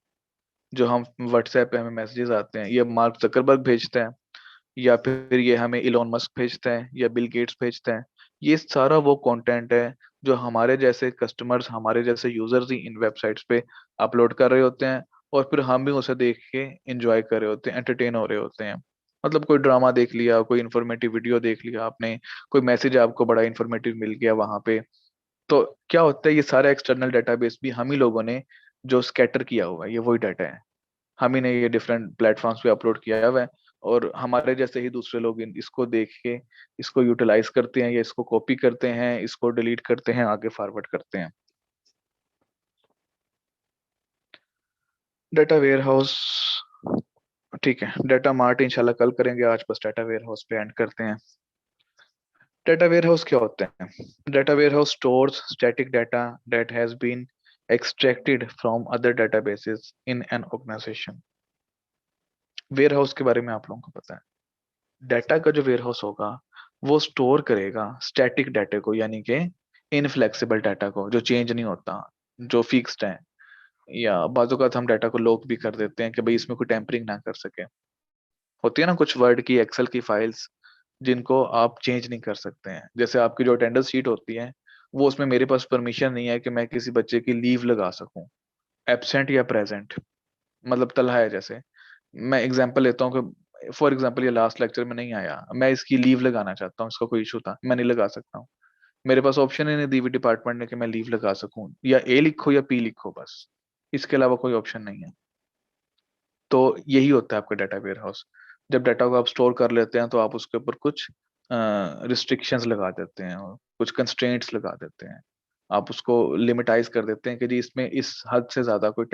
[SPEAKER 1] जो हम व्हाट्सएप पे हमें मैसेजेस आते हैं, ये मार्क जकरबर्ग भेजता है, या फिर ये हमें इलोन मस्क भेजता है, या बिल गेट्स भेजता है। ये सारा वो कंटेंट है जो हमारे जैसे कस्टमर्स, हमारे जैसे यूजर्स ही इन वेबसाइट्स पे अपलोड कर रहे होते हैं, और फिर हम भी उसे देख के एंजॉय कर रहे होते हैं, एंटरटेन हो रहे होते हैं। मतलब कोई ड्रामा देख लिया, कोई इन्फॉर्मेटिव वीडियो देख लिया आपने, कोई मैसेज आपको बड़ा इन्फॉर्मेटिव मिल गया वहां पे, तो क्या होता है, ये सारा एक्सटर्नल डेटाबेस भी हम ही लोगों ने जो स्कैटर किया हुआ है, ये वही डाटा है, हम ही ने ये डिफरेंट प्लेटफॉर्म्स पे अपलोड किया हुआ है, और हमारे जैसे ही दूसरे लोग इसको देख के इसको यूटिलाइज करते हैं, या इसको कॉपी करते हैं, इसको डिलीट करते हैं, आगे फॉरवर्ड करते हैं। डाटा वेयर हाउस, ठीक है, डाटा मार्ट इंशाल्लाह कल करेंगे, आज बस डाटा वेयर हाउस पे एंड करते हैं। डाटा वेयर हाउस क्या होते हैं? Data warehouse stores static data that has been extracted from other databases in an organization। Warehouse के बारे में आप लोगों को पता है, डाटा का जो वेयर हाउस होगा वो स्टोर करेगा स्टैटिक डाटा को, यानी कि इनफ्लेक्सिबल डाटा को, जो चेंज नहीं होता, जो फिक्स्ड है, या बाजू का हम डाटा को लॉक भी कर देते हैं कि भाई इसमें कोई टेम्परिंग ना कर सके। होती है ना कुछ वर्ड की, एक्सेल की फाइल्स जिनको आप चेंज नहीं कर सकते हैं, जैसे आपकी जो अटेंडेंस शीट होती है, वो उसमें मेरे पास परमिशन नहीं है कि मैं किसी बच्चे की लीव लगा सकूं, एब्सेंट या प्रेजेंट, मतलब तलहा है। जैसे मैं एग्जांपल लेता हूँ कि फॉर एग्जांपल ये लास्ट लेक्चर में नहीं आया, मैं इसकी लीव लगाना चाहता हूँ, इसका कोई इशू था, मैं नहीं लगा सकता हूँ, मेरे पास ऑप्शन ही नहीं दी हुई डिपार्टमेंट ने कि मैं लीव लगा सकूं, या ए लिखो या पी लिखो, बस इसके अलावा कोई ऑप्शन नहीं है। तो यही होता है आपका डाटा वेयर हाउस। जब डाटा को आप स्टोर कर लेते हैं तो आप उसके ऊपर कुछ रिस्ट्रिक्शंस लगा देते हैं, और कुछ कंस्ट्रेंट्स लगा देते हैं, आप उसको लिमिटाइज कर देते हैं कि जी इसमें इस हद से ज्यादा कोई